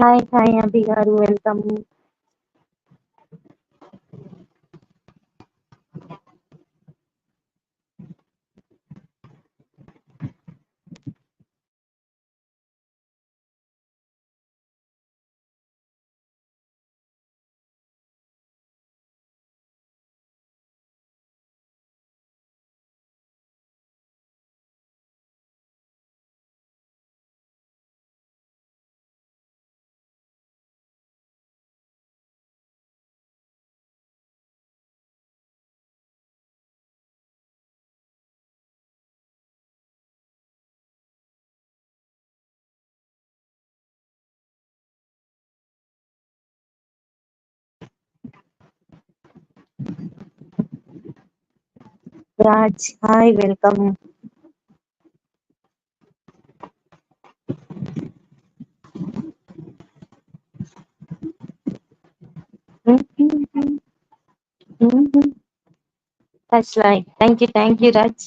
Hi Abhi గారు, welcome. Raj, hi, welcome. That's right. Thank you, Raj.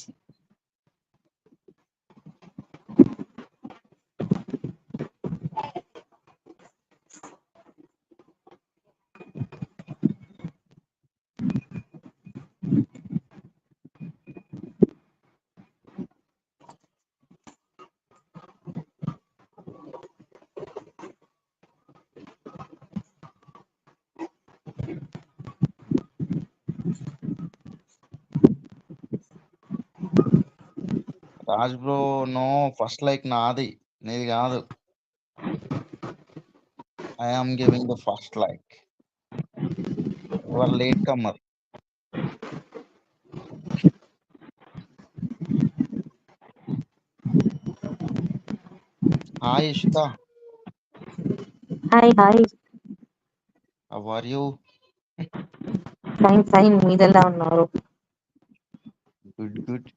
Raj bro, no, first like నాది, నీది కాదు. I am giving the first like. You are late comer. Hi Ishita, hi. How are you? Fine. మీరెలా ఉన్నారు? Good.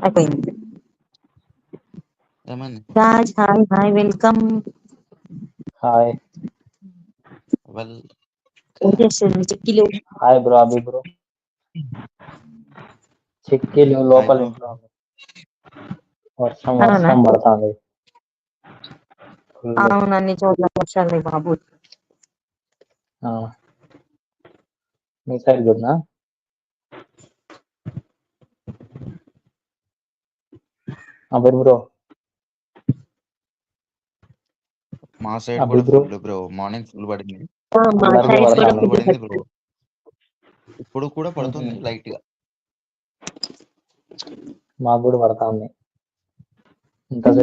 అయిపోయింది. ఏమైంది? Raj, hi, welcome. Hi. Well, ఏం చేస్తుంది చిక్కిలు? Hi bro, Abhi bro. చిక్కిలు లోపల ఇంట్లో ఉంది. వర్షం పడుతుంది. అవును, అన్ని చోట్ల వర్షాలే బాబు. మీ సైడ్ గుడ్నా? అభి బ్రో, మా సైడ్ కూడా ఫుల్ బ్రో. మార్నింగ్ ఫుల్ పడింది. బ్రో, ఇప్పుడు కూడా పడుతుంది లైట్ గా. మాకు కూడా పడతా ఉంది.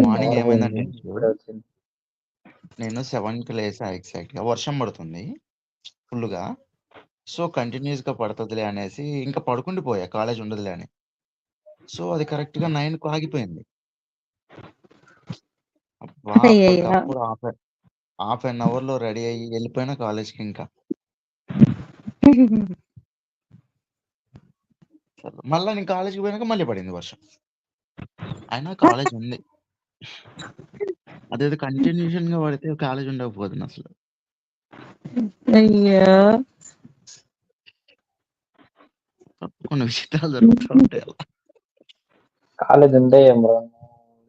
మార్నింగ్ ఏమైందంటే నేను 7కి లేసా, ఎగ్జాక్ట్ గా వర్షం పడుతుంది ఫుల్ గా. సో కంటిన్యూస్ గా పడుతుందిలే అనేసి ఇంకా పడుకుండిపోయా, కాలేజ్ ఉండదులే అని. సో అది కరెక్ట్ గా 9కు ఆగిపోయింది. అప్పటికప్పుడు హాఫ్ అన్ అవర్ లో రెడీ అయ్యి వెళ్ళిపోయినా కాలేజ్కి. ఇంకా మళ్ళీ నేను కాలేజ్కి పోయినాక మళ్ళీ పడింది వర్షం. అయినా కాలేజ్ ఉంది. అదేదో కంటిన్యూషన్ గా పడితే కాలేజ్ ఉండకపోతుంది అసలు. అయ్యో, కొన్ని విచిత్రాలు జరుగుతూ ఉంటాయి అలా. కాలేజ్ ఉంటే ఏం బ్రో,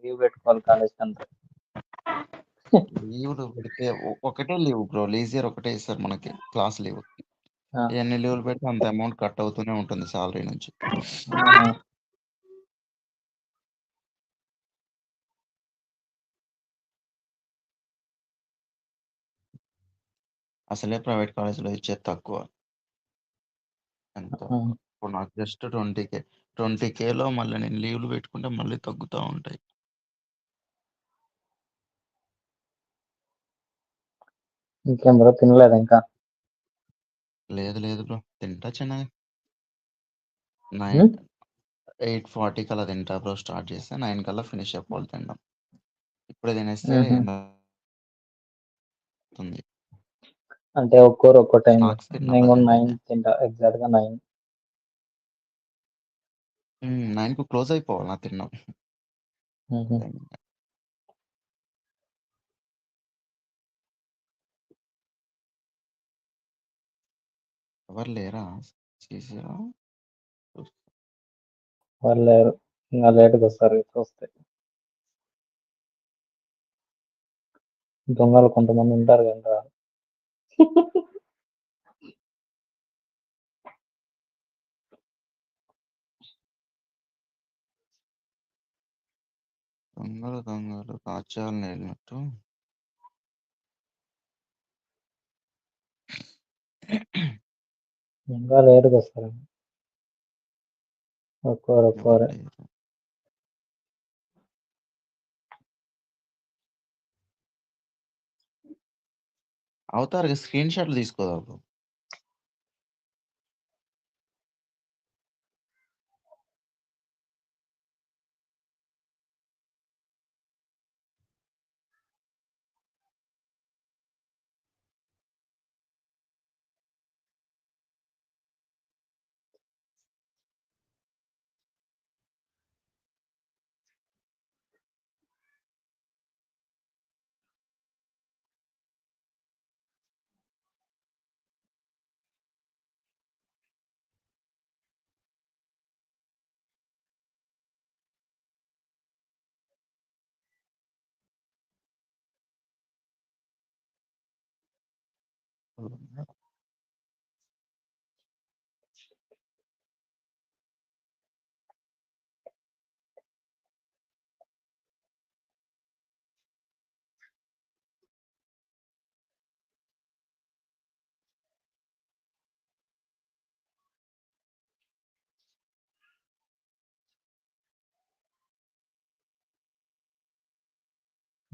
లీవ్ పెట్టుకోవాలి కాలేజ్ అంటే. లీవ్లు పెడితే ఒకటే లీవ్ బ్రో, లీజ్ ఇయర్ ఒకటే ఇస్తారు మనకి, క్లాస్ లీవ్. ఎన్ని లీవ్లు పెడితే అంత అమౌంట్ కట్ అవుతూనే ఉంటుంది సాలరీ నుంచి. అసలే ప్రైవేట్ కాలేజీలో ఇచ్చేది తక్కువ. ఎంత ఇప్పుడు నాకు జస్ట్ 20K మళ్ళీ నేను లీవ్లు పెట్టుకుంటే మళ్ళీ తగ్గుతూ ఉంటాయి. ఇంకేం బ్రో, తినలేదు ఇంకా? లేదు బ్రో, తింటా చిన్నగా. 8:40 కల్లా తింటా బ్రో. స్టార్ట్ చేస్తే 9 కల్లా ఫినిష్ అయిపోవాలి తినడం. ఇప్పుడే తినేస్తే అంటే ఒక్కోరు ఒక్కో టైం స్నాక్స్ తిన్నా నేను కూడా ప్రజెంట్ 9 అయితే. తింటా ఎగ్జాక్ట్‌గా 9. 9కు క్లోజ్ అయిపోవాలి నా తినడం. హుహు. టైమింగ్. ఎవరు లేరా సీసీలో? వాళ్ళు లేరు. ఇంగా లేట్‌గొస్తారు వస్తే. దొంగలు కొంతమంది ఉంటారు గదా! దొంగలు రాజ్యాలను ఏలినట్టు. ఇంకా లేట్‌గొస్తారు. ఎవరు ఒక్కోరే. లేరు. అవుతారుగా స్క్రీన్ షాట్లు తీసుకోదా బ్రో?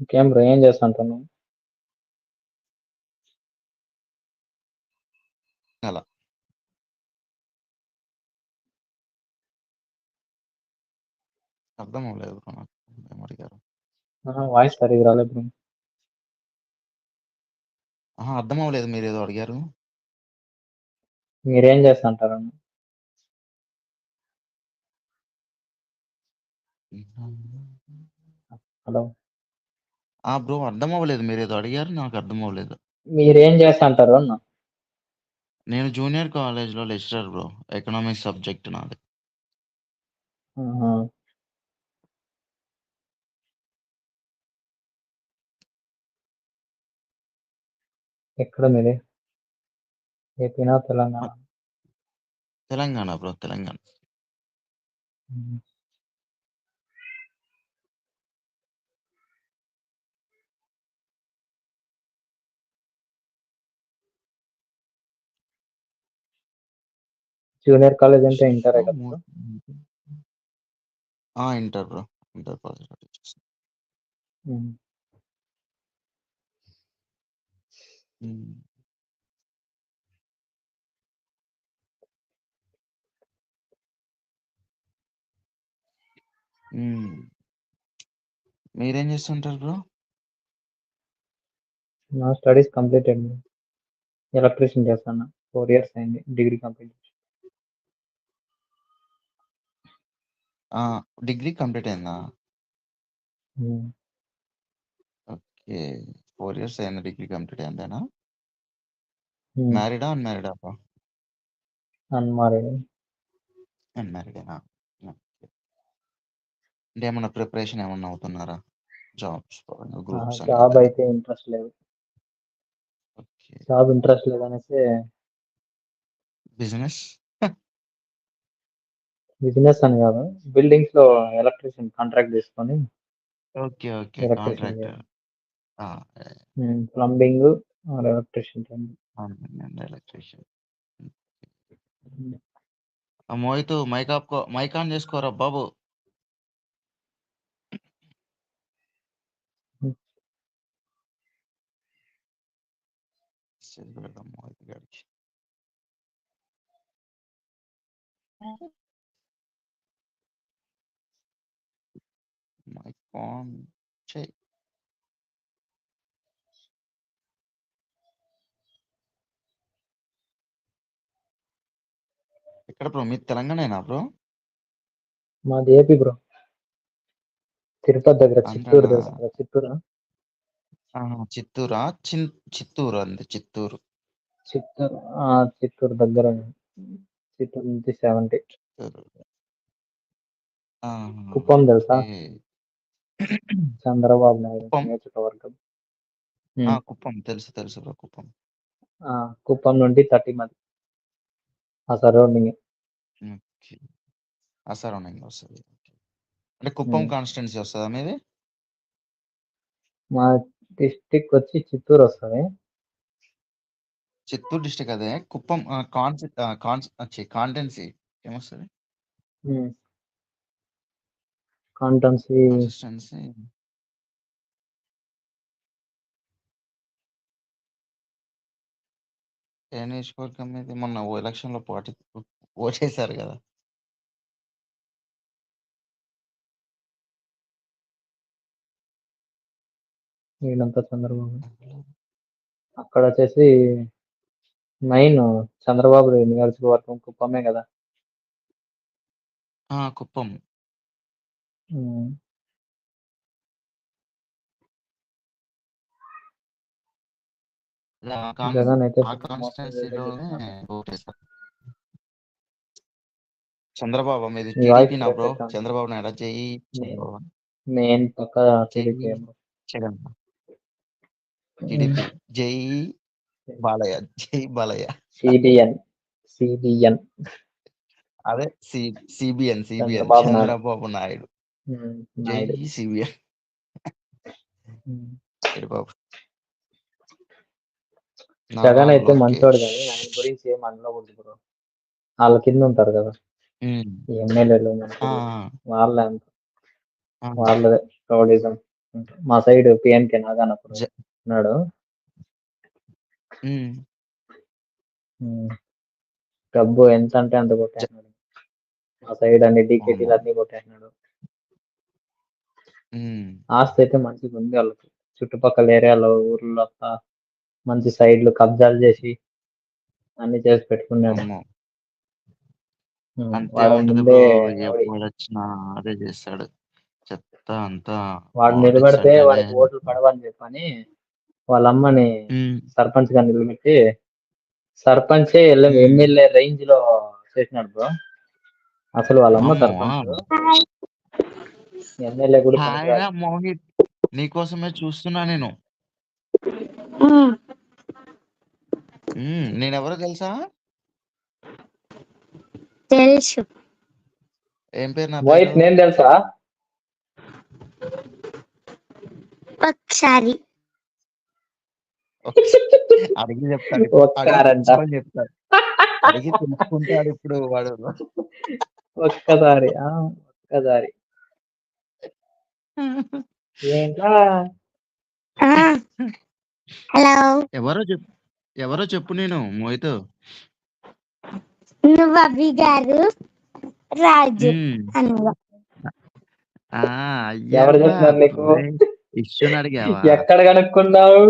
ఇంకేం బ్రో ఏం చేస్తుంటున్నావు? అలా. అర్థం అవ్వలేదు బ్రో నాకు. ఏమడిగారు? వాయిస్ సరిగ్గా రాలేదు బ్రో. అర్థం అవ్వలేదు మీరేదో అడిగారు. మీరేం చేస్తుంటారని? హలో! బ్రో అర్థం అవ్వలేదు మీరేదో అడిగారు. నాకు అర్థం అవ్వలేదు. మీరేం చేస్తుంటారు అన్నా? నేను జూనియర్ కాలేజ్‌లో లెక్చరర్ బ్రో. ఎకనామిక్స్ సబ్జెక్ట్ నాది. ఆహా! ఎక్కడ మీది? ఏపీనా? తెలంగాణ? తెలంగాణ బ్రో. తెలంగాణ. హుహు. జూనియర్ కాలేజ్ అంటే ఇంటరే కదా బ్రో? Inter bro. ఇంటర్ కాలేజ్‌లో హ్మ్. హ్మ్. హ్మ్. మీరేం చేస్తుంటారు బ్రో? నా స్టడీస్ కంప్లీటెడ్ బ్రో. ఎలక్ట్రీషియన్ చేస్తున్నా. 4 ఇయర్స్ అయింది డిగ్రీ కంప్లీట్ చేసి. డిగ్రీ కంప్లీట్ అయిందా? హ్మ్. ఓకే. 4 ఇయర్స్ అయింది డిగ్రీ కంప్లీట్ అయిందేనా? హ్మ్. మ్యారీడా? అన్‌మ్యారీడా బ్రో? అన్‌మ్యారీడ్. అన్‌మ్యారీడేనా? ఓకే. అంటే ఏమన్నా ప్రిపరేషన్ ఏమన్నా అవుతున్నారా? జాబ్స్ పరంగా గ్రూప్స్ అని జాబ్ ఇలా. అయితే ఇంట్రెస్ట్ లేదు. ఓకే. జాబ్ ఇంట్రెస్ట్ లేదనేసి బిజినెస్? బిజినెస్ అని కాదు. బిల్డింగ్స్‌లో ఎలక్ట్రీషియన్ కాంట్రాక్ట్ తీసుకొని ఓకే. Electrician contractor. చేయాలి. ఆ! Plumbing or electrician 2. అవునండి. ఎలక్ట్రీషియన్. హ్మ్. మోహితు మైక్ ఆన్ చేసుకోరా బాబు. హ్మ్. మెసేజ్ పెడదాం మోహిత్ గాడికి. మైక్ ఆన్ చెయ్. ఎక్కడ బ్రో? మీది తెలంగాణేనా బ్రో? మాది ఏపీ బ్రో. తిరుపతి దగ్గర చిత్తూరు ఆంధ్రానా? తెలుసా కదా, చిత్తూరు ఆహా! చిత్తూరా? చిత్తూరు అంతే చిత్తూరు. చిత్తూరు చిత్తూరు దగ్గర. చిత్తూరు నుంచి 70. చిత్తూరు. ఆహా! కుప్పం తెలుసా? ఓకే. చంద్రబాబు నాయుడు కుప్పం. నియోజకవర్గం. కుప్పం తెలుసు తెలుసు బ్రో కుప్పం. కుప్పం నుండి 30 మంది ఆ సరౌండింగ్. ఓకే. ఆ సరౌండింగ్ వస్తది. అంటే కుప్పం కాన్స్టిట్యుయెన్సీ వస్తదా మీది? మా డిస్టిక్ వచ్చి చిత్తూరు వస్తుంది. చిత్తూరు డిస్ట్రిక్ట్ అదే. కుప్పం కాన్స్టిట్యుయెన్సీ ఏమొస్తది? కాన్స్టిట్యుయెన్సీ కాన్స్టిట్యుయెన్సీ ఏ నియోజకవర్గం మీది? మొన్న ఎలక్షన్‌లో ఓటేసారు కదా! ఈయనంతా చంద్రబాబు. అక్కడ వచ్చేసి మెయిన్ చంద్రబాబు నియోజకవర్గం కుప్పమే కదా. కుప్పం. జగన్ అయితే ఆ ఫుల్ మోసం కాన్స్టిట్యుయెన్సీలోనే చేస్తున్నాడు. ఓటేసారు. చంద్రబాబు మీది మీ వాయిస్ టీడీపీనా బ్రేక్ బ్రో? అవుతుంది. చంద్రబాబు నాయుడు జై చంద్రబాబు. మెయిన్ పక్క జై టీడీపీ. జగన్. టీడీపీ జై బాలయ్య. జై బాలయ్య. సిబిఎన్ అదే సిబిఎన్ చంద్రబాబు నాయుడు. జై సిబిఎన్. బాబు జగన్ అయితే మంచోడు కానీ ఆయన గురించి ఏం అనకూడదు బ్రో. వాళ్ళ కింద ఉంటారు కదా ఎమ్మెల్యేలు, వాళ్ళే అంత వాళ్ళదే రౌడిజం. మా సైడ్ పిఎన్కే నాగానప్పుడు ఉన్నాడు. డబ్బు ఎంత అంటే అంత కొట్టేస్తున్నాడు. మా సైడ్ అన్ని డీకేటీలు అన్ని కొట్టేస్తున్నాడు. ఆస్తి అయితే మంచిగా ఉంది వాళ్ళకి. చుట్టుపక్కల ఏరియాలో ఊర్లో మంచి సైడ్లు కబ్జాలు చేసి అన్ని చేసి పెట్టుకున్నాడు. అంతే ఉంటది బ్రో. ఎప్పుడు వచ్చినా అదే చేస్తాడు. చెత్త అంతా. వాడు నిలబడితే వాడికి ఓట్లు పడవని చెప్పని వాళ్ళ అమ్మని సర్పంచ్ గా నిలబెట్టి సర్పంచే ఎమ్మెల్యే రేంజ్ లో చేసినాడు బ్రో. అసలు వాళ్ళ అమ్మ సర్పంచ్, ఎమ్మెల్యే కూడా పనికిరాదు. మోహిత్ నీకోసమే చూస్తున్నా నేను. నేనెవరో తెలుసా? తెలుసు. ఏం పేరు? నా పేరు నేను తెలుసా? ఒకసారి అడిగి చెప్తాడు. చెప్తాడు. అడిగి తెలుసుకుంటాడు ఇప్పుడు వాడు. ఒక్కసారి హలో. ఎవరో చెప్పు. నేను మోహిత్. నువ్వు అభి గారు రాజు అనువా. ఎవరు చెప్తున్నారు నీకు? ఇష్యూని అడిగావా? ఎక్కడ కనుక్కున్నావు?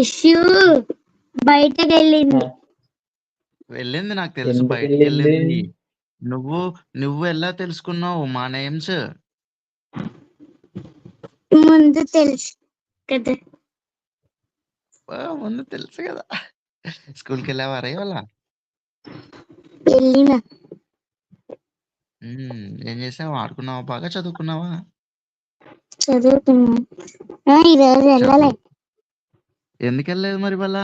ఇష్యూ బయటకు వెళ్ళింది నాకు తెలుసు. బయటకు వెళ్ళింది. నువ్వు ఎలా తెలుసుకున్నావు మా నేమ్స్? ముందు తెలుసు కదా. ముందు తెలుసు కదా. స్కూల్కి వెళ్ళావా రే వాళ్ళ? వెళ్ళినా. ఏం చేసావు? ఆడుకున్నావా? బాగా చదువుకున్నావా? చదువుకున్నా. ఈరోజు వెళ్ళలే. ఎందుకు వెళ్ళలేదు మరి వాళ్ళ?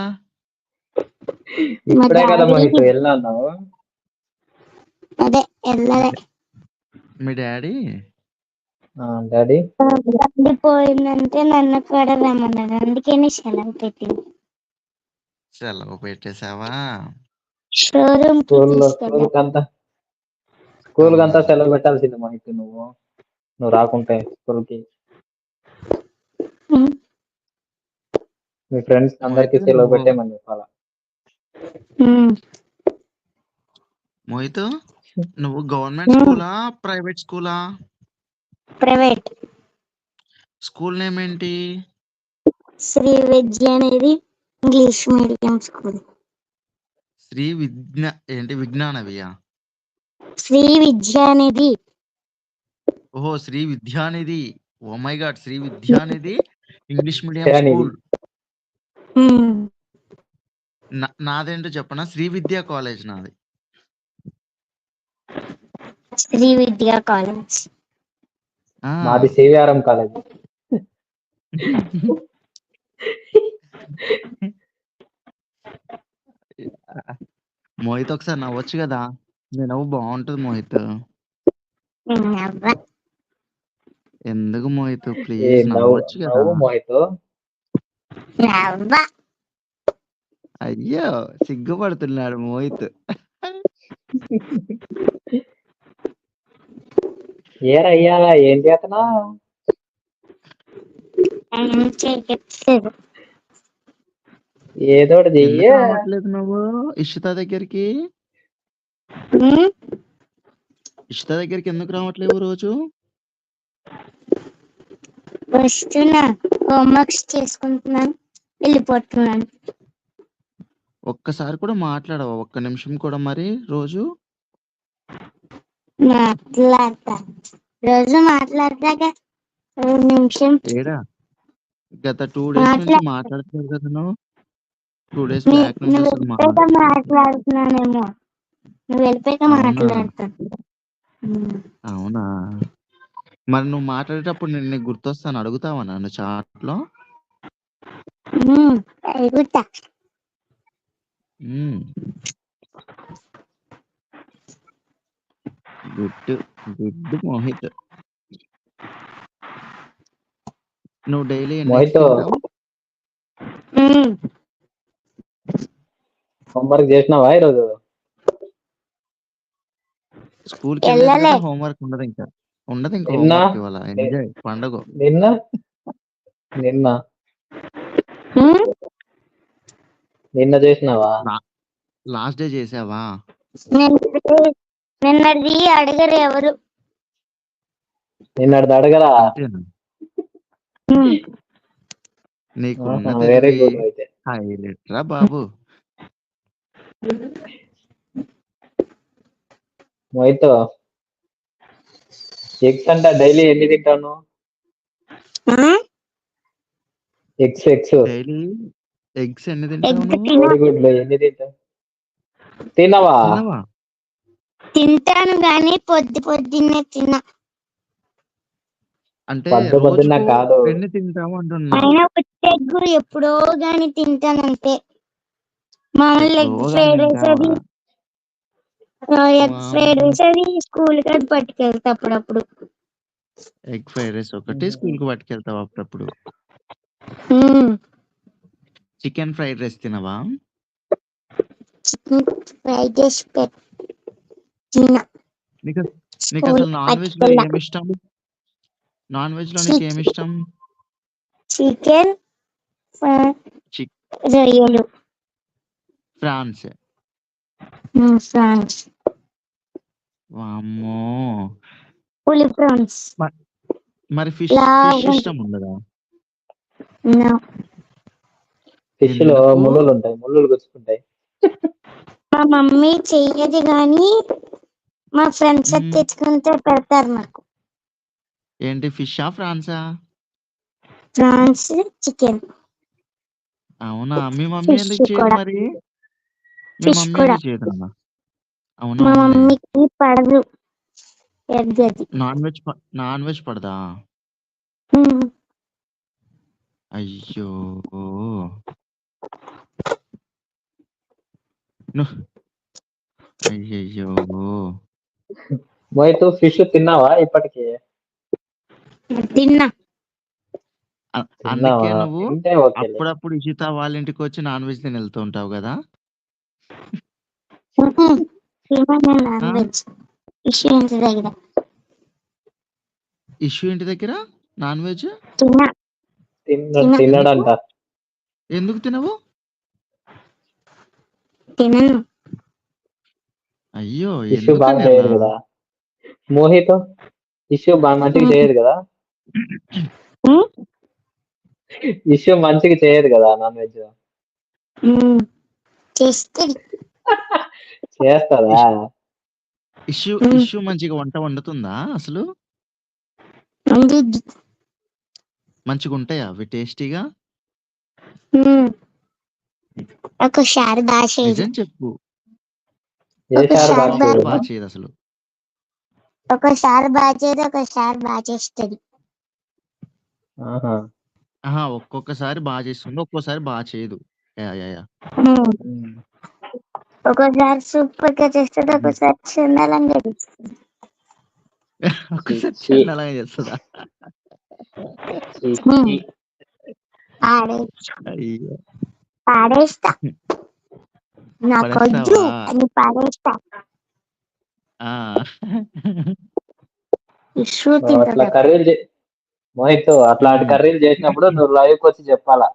ఇప్పుడే కదా మోహిత్ వెళ్ళావు. అదే వెళ్ళలే. మీ డాడీ పోయిందంటే నన్ను కూడా రమ్మన్నాడు. అందుకని సెలవు పెట్టింది. సెలవు పెట్టేసావా? షోరూమ్ స్కూల్ కంతా సెలవు పెట్టాల్సింది మోహిత్. నువ్వు రాకుంటే స్కూల్ కి మీ ఫ్రెండ్స్ అందరికి సెలవు పెట్టేమని చెప్పాలా? మోహిత్, నువ్వు గవర్నమెంట్ స్కూలా ప్రైవేట్ స్కూలా? ప్రైవేట్. స్కూల్ నేమ్ ఏంటి? శ్రీ విద్య అనేది ఇంగ్లీష్ మీడియం స్కూల్. శ్రీ విజ్ఞానవియా? శ్రీ విద్యానిధి. ఓహో! Sri Vidyanidhi. Oh my god! Sri Vidyanidhi English medium Vidyanidhi. School. Um. నాదేంటో చెప్పనా? శ్రీ విద్యా కాలేజ్ నాది. శ్రీ విద్యా కాలేజ్. ఆ! మాది సివిఆర్ఎం కాలేజ్. మోహిత్ ఒకసారి నవ్వచ్చు కదా? నీ నవ్వు బాగుంటది మోహిత్. అవ్వ. ఎందుకు మోహిత్? ఏ ప్లీజ్ నవ్వచ్చు కదా? నవ్వు మోహిత్. అవ్వ. అయ్యో సిగ్గుపడుతున్నాడు మోహిత్. ఏరా అయ్యాలా ఏం చేతనా? ఏం చేయట్లేదు. ఏదో ఒకటి ఎందుకు చెయ్యి. రావట్లేదు నువ్వు ఇషిత దగ్గరికి? ఉమ్. ఇషిత దగ్గరికి ఎందుకు రావట్లేవు రోజు? వస్తున్నా, హోంవర్క్స్ చేసుకుంటున్నాను, వెళ్ళిపోతున్నాను. ఒక్కసారి కూడా మాట్లాడవా? ఒక్క నిమిషం కూడా మరి రోజు? మాట్లాడతా, రోజు మాట్లాడతాక 2 నిమిషం ఏడా గత 2 డేస్ నుంచి మాట్లాడుతున్నారు కదా నువ్వు? 2 డేస్ బ్యాక్ నుంచి నువ్వు అసలు వెళ్ళిపోయాక మాట్లాడుతున్నానేమో. నువ్వు వెళ్ళిపోయాక అవునా? మాట్లాడతాను. అవునా? మరి నువ్వు మాట్లాడేటప్పుడు నేను నీకు గుర్తొస్తాను, అడుగుతావా నన్ను చాట్లో? అడుగుతా. గుడ్ మోహిత్. నువ్వు డైలీ ఎన్ని మోహిత్ తింటావు? హోంవర్క్ చేసినావా ఈరోజు? స్కూల్కి వెళ్ళలేదు కదా, హోంవర్క్ ఉండదు ఇంకా. నిన్న హోంవర్క్ ఇవాళ ఎంజాయ్ పండగ. నిన్న నిన్న చేసినావా? లాస్ట్ డే చేసావా? నిన్నది అడగరు ఎవరు. నిన్నది అడగరా? అంతేనా? నీకున్న వెరీ తెలివి గుడ్ అయితే. హైలైట్ రా బాబు. మోహిత్ ఎగ్స్ అంటే డైలీ ఎన్ని తింటాను? ఎగ్స్ డైలీ ఎగ్స్ ఎన్ని తింటావు నువ్వు? కోడిగుడ్లు ఎన్ని తింటావు? తినవా? తింటాను గానీ పొద్దున్నే తిన్నా. అంటే పొద్దున్న కాదు. ఎన్ని తింటావు అంటున్నా? అయినా ఎగ్ ఎప్పుడో గానీ తింటానంతే. మామూలు ఎగ్ ఫ్రైడ్ రైస్ అది, స్కూల్ కి పట్టుకెళ్తా అప్పుడప్పుడు. ఎగ్ ఫ్రైడ్ రైస్ ఒకటి స్కూల్ కి పట్టుకెళ్తావు అప్పుడప్పుడు. చికెన్ ఫ్రైడ్ రైస్ తినవా? చికెన్ ఫ్రైడ్ రైస్ తిన్నా. నీకు అసలు నాన్ వెజ్ లో ఏమి ఇష్టం? నాన్ వెజ్ లో నీకు ఏమి ఇష్టం? చికెన్, రొయ్యలు, ఫ్రాన్స్. వామ్మో, పులి ఫ్రాన్స్. మరి ఫిష్ ఇష్టం ఉండదా? ఫిష్ లో ముళ్ళులు ఉంటాయి, ముళ్ళులు గుచ్చుకుంటాయి. మా మమ్మీ చెయ్యదు గాని మా ఫ్రెండ్స్ తెచ్చుకుంటే పెడతారు నాకు. ఏంటి ఫిషా ఫ్రాన్సా? France, chicken. అవునా? మీ మమ్మీ ఎందుకు చేయదు మరి? మీ మమ్మీ ఎందుకు చేయదమ్మా? అవునా? మా మమ్మీకి పడదు ఎగ్ అది. నాన్ వెజ్ పడదా? అయ్యో, అయ్యయ్యో. మోహిత్ ఫిష్ తిన్నావా ఇప్పటికి? తిన్నా. అందుకే నువ్వు అప్పుడప్పుడు ఇషిత వాళ్ళ ఇంటికి వచ్చి నాన్ వెజ్ తిని వెళ్తూ ఉంటావు కదా? ఇష్యూ ఇంటి దగ్గర నాన్ వెజ్ తిన్నాడంట. ఎందుకు తినవు? తినను. అయ్యో, ఇష్యూ బాగా చేయదు కదా మోహిత్? ఇష్యూ బాగా మంచిగా చేయదు కదా? ఇష్యూ మంచిగా చేయదు కదా నాన్ వెజ్? చేస్తుంది. చేస్తదా? ఇష్యూ ఇష్యూ మంచిగా వంట వండుతుందా అసలు? వండిద్ది. మంచిగా ఉంటాయా అవి టేస్టీగా? ఒకసారి బాగా చేయదు, నిజం చెప్పు. చేశారు ఒకసారి బాగా ఎప్పుడు బాగా బాగా చేయదు అసలు. ఒకసారి బాగా చేయదు, ఒకసారి బాగా చేస్తుంది. ఆహా. ఆహా, ఒక్కొక్కసారి బాగా చేస్తుంది, ఒక్కోసారి బాగా చేయదు. Yeah yeah yeah. ఉమ్. ఒక్కోసారి సూపర్ గా చేస్తుంది, ఒక్కోసారి చండాలంగా చేస్తుంది. ఒక్కసారి ఛీ, చండాలంగా చేస్తుందా? ఛీ, హ్మ్. ఛీ. అయ్యో, పాడేస్తా, నాకొద్దు పడేస్తావా? అని పాడేస్తా. ఆ. ఇష్యూ నువ్వు అట్లా తింటాడు. కర్రీలు మోహిత్ అట్లాంటి కర్రీలు చేసినప్పుడు నువ్వు లైవ్కి వచ్చి చెప్పాలా,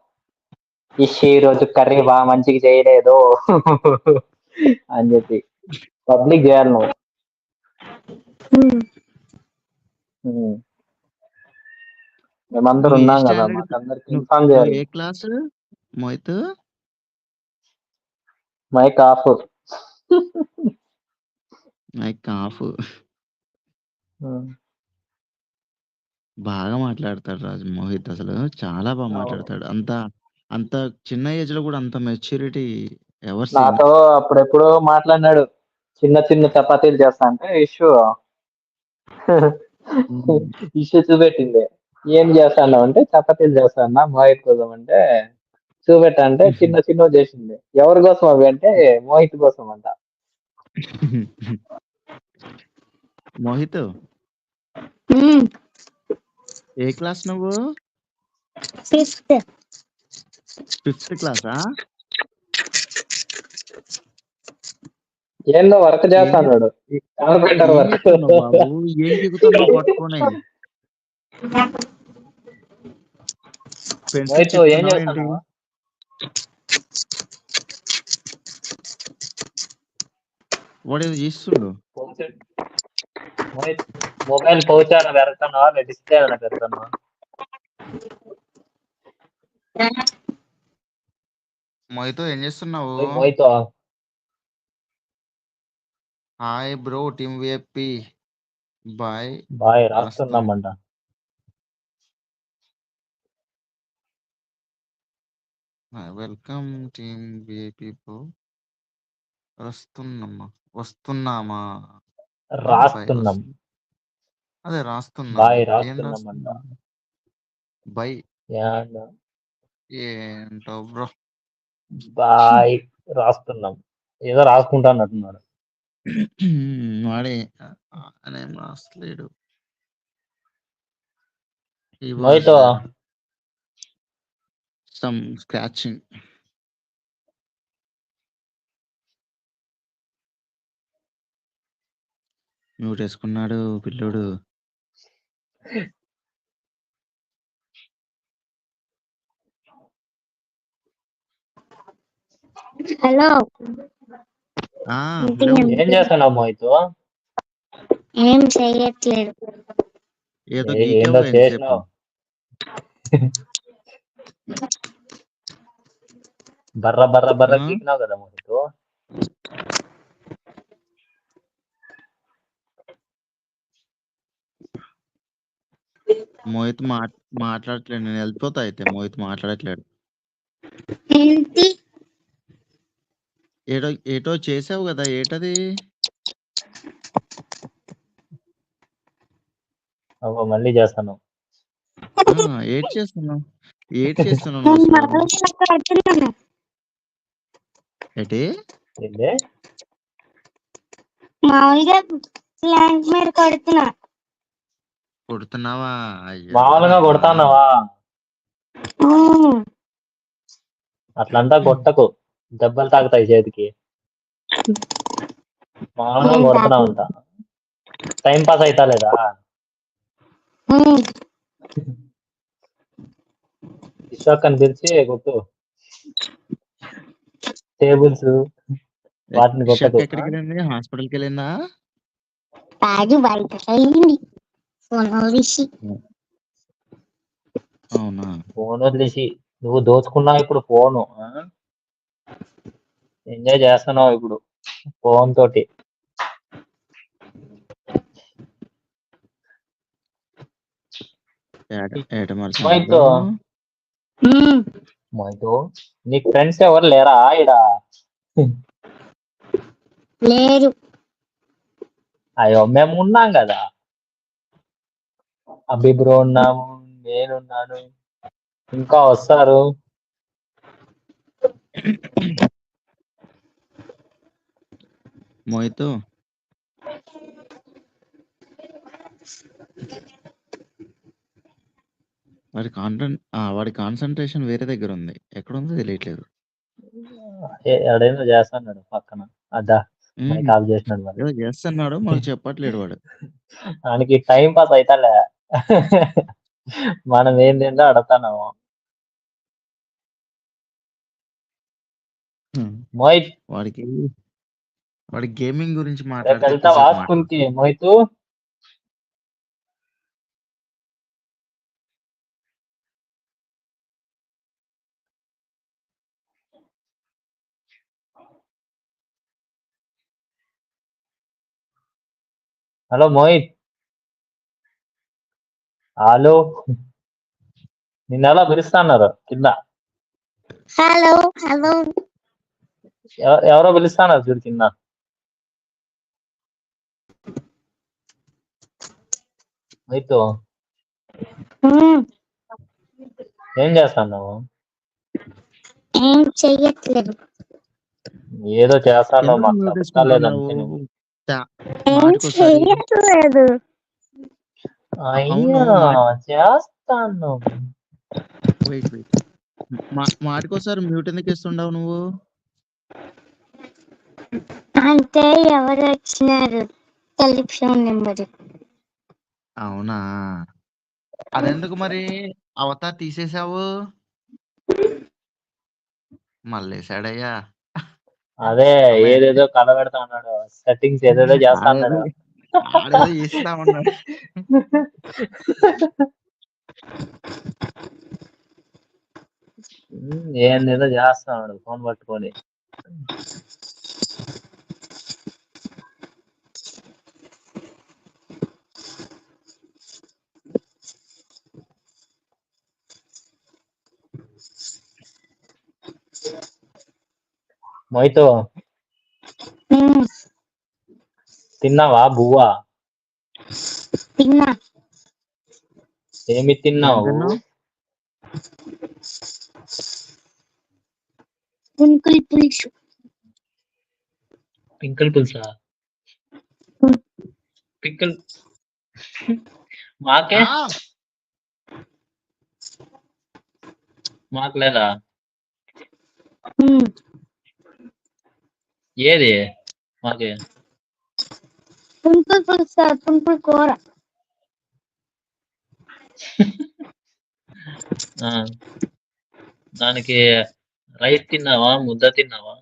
ఇష్ ఈ రోజు కర్రీ బాగా మంచిగా చేయలేదు అని చెప్పి పబ్లిక్ చేయాలి నువ్వు. ఉమ్. మేమందరూ నువ్వు ఏ ఉన్నాం కదా, స్టాండర్డ్? మాకందరికి నువ్వు ఇన్ఫార్మ్ నువ్వు చేయాలి. ఏ class Mohit? Mic off. Mic off. బాగా మాట్లాడతాడు రాజు మోహిత్, అసలు చాలా బాగా మాట్లాడతాడు. అంత అంత చిన్న ఏజ్ లో కూడా అంత మెచ్యూరిటీ ఎవరు సీన్. నాతో అప్పుడెప్పుడో మాట్లాడినాడు, చిన్న చిన్న చపాతీలు చేస్తా అంటే ఇష్యూ ఇష్యూ చూపెట్టింది. ఏం చేస్తాను అంటే చపాతీలు చేస్తానా మోహిత్ కోసం అంటే చూపెట్టంటే చిన్న చిన్న చేసింది. ఎవరి కోసం అవి అంటే మోహిత్ కోసం అంట. మోహిత్, ఏ క్లాస్ నువ్వు? ఫిఫ్త్. 5th క్లాసా? ఏందో వర్క్ ఏం చేస్తాడు, కార్పెంటర్ ఏం వర్క్. చెప్తున్నావు బాబు? ఏం దిగుతున్నావు పట్టుకొని? పెన్సిల్ మోహిత్ ఏం తిప్పుతున్నావు ఏంటి? చేస్తున్నావు? వాడు ఏదో చేస్తుండు. మోహిత్ మొబైల్ పౌచ్ ఏమైనా పెడుతున్నావా, డిస్ప్లే ఏమైనా పెడుతున్నావా? మోహిత్ ఏం చేస్తున్నావు? Mohit hi bro, team VIP bye bye రాస్తున్నాం. రాస్తున్నామంట. Welcome team VIP bro. వస్తున్నామా? రాస్తున్నాం. అదే రాస్తున్నాం. బాయ్ ఏం రాస్తున్నామంట. రాస్తున్నాం? బై ఏంటో బ్రో. బాయ్ రాస్తున్నాం. ఏదో రాసుకుంటా అన్నట్టున్నాడు. వాడే అనేం రాస్తలేడు. Mohit some scratching. మ్యూట్ వేసుకున్నాడు పిల్లోడు. హలో, ఏం చేస్తున్నావు మోహిత్? ఏం చేయట్లేదు. ఏదో ఏందో గీకావుగా ఎంతసేపు. చేసినావు. బర్ర బర్ర బర్ర గీకినావు కదా మోహిత్. మోహిత్ మాట్లాడట్లేదు. నేను వెళ్ళిపోతా అయితే. మోహిత్ మాట్లాడట్లేడు. ఏంటి? ఏటో చేసావు కదా, ఏటది? మళ్ళీ చేస్తాను. ఏటి చేస్తున్నావు? నువ్వు అసలు? ఏంటి? మామూలుగా ప్లాంట్ మీద కొడుతున్నావా? మామూలుగా కొడతాన్నావా? అట్లంతా కొట్టకు, దెబ్బలు తాగుతాయి చేతికి. మామూలుగా కొడుతున్నావు అంట. టైం పాస్ అవుతా లేదా? విశ్వాకని పిలిచి కొట్టు. టేబుల్స్ వాటిని కొట్టకు. ఎక్కడికి వెళ్ళింది? హాస్పిటల్కి వెళ్ళిందా? రాజు బయటకు వెళ్ళింది ఫోన్ వదిలేసి. అవునా? ఫోన్ వదిలేసి నువ్వు దోచుకున్నావు ఇప్పుడు ఫోను. ఎంజాయ్ చేస్తున్నావు ఇప్పుడు ఫోన్ తోటి. మోహిత్ మోహిత్ నీకు ఫ్రెండ్స్ ఎవరు లేరా ఇడ? లేరు. అయ్యో మేము ఉన్నాం కదా, అభి బ్రో ఉన్నాము, నేనున్నాను, ఇంకా వస్తారు. మోహిత్ వాడి కాన్సన్ట్రేషన్ వేరే దగ్గర ఉంది, ఎక్కడ ఉందో తెలియట్లేదు. ఎవడైనా చేస్తున్నాడు పక్కన, అదా కాల్ చేసినాడు మరి. ఏదో చేస్తున్నాడు, మాకు చెప్పట్లేడు వాడు. ఆయనకి టైం పాస్ అవుతాలే, మనం ఏంటంటే అడుగుతున్నాము. మోహిత్ వాడి గేమింగ్ గురించి వెళ్తావా స్కూల్ కి మోహిత్? హలో మోహిత్, హలో, నిన్న ఎలా పిలుస్తున్నారు కింద? హలో హలో ఎవరో పిలుస్తున్నారు చూడు కింద. మోహిత్ ఏం చేస్తున్నావు? ఏం చెయ్యట్లేదు. ఏదో చేస్తాను మాకు చెప్పలేదంటే నువ్వు. ఏం చెయ్యట్లేదు. అయ్యా చేస్తాను. మాటికోసారి మ్యూట్ ఎందుకు ఇస్తుండవు నువ్వు? అంటే ఎవరు వచ్చినారు టెలిఫోన్ నెంబర్. అవునా, అదెందుకు మరి అవతార్ తీసేసావు? మళ్ళేసాడయ్యా. అదే ఏదేదో కలబెడతా ఉన్నాడు, సెట్టింగ్స్ ఏదేదో చేస్తా ఉన్నాడు. చేస్తా ఉన్నాడు. ఏందేదో చేస్తా ఉన్నాడు ఫోన్ పట్టుకొని. మోహిత్ తిన్నావా బువ్వా? తిన్నా. ఏమి తిన్నావు? పింకుల్ పులుసు. పింకుల్ పులుసా? పింకుల్ మాకే మాకు లేదా? ఏది మాకే? పింకుల్ పులుసు, పింకుల్ కూర. దానికి రైస్ తిన్నావా, ముద్ద తిన్నావా?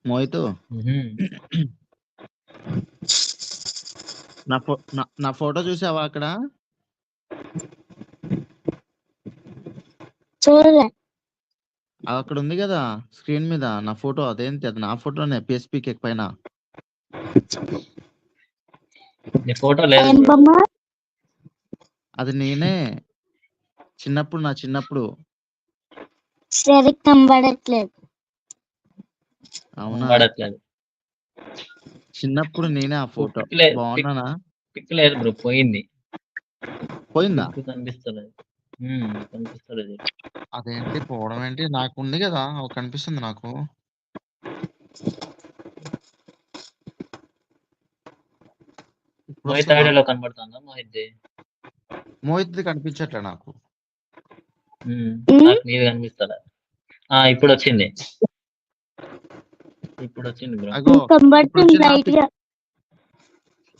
మోహిత్ నా ఫోటో చూసావా అక్కడ? చూడలే. అక్కడ ఉంది కదా స్క్రీన్ మీద నా ఫోటో. అదేంటి అది? నా ఫోటోనే, పిఎస్పీ కేక్ పైన. ఫోటో లేదు, అది నేనే చిన్నప్పుడు, నా చిన్నప్పుడు. సరే కనబడట్లేదు. అవునా, చిన్నప్పుడు నేనే ఆ ఫోటో. బాగున్నానా? పిక్ లేదు బ్రో, పోయింది. పోయిందా? కనిపిస్తలేదు. కనిపిస్తలేదు. అదేంటి పోవడం ఏంటి? నాకు ఉంది కదా, కనిపిస్తుంది నాకు. మోహిత్ ఐడియాలో కనబడుతుందా? మోహిత్ కనిపించట్లే నాకు. నీది కనిపిస్తలే. ఇప్పుడు వచ్చింది. బ్రో. కనబడుతుంది లైట్ గా.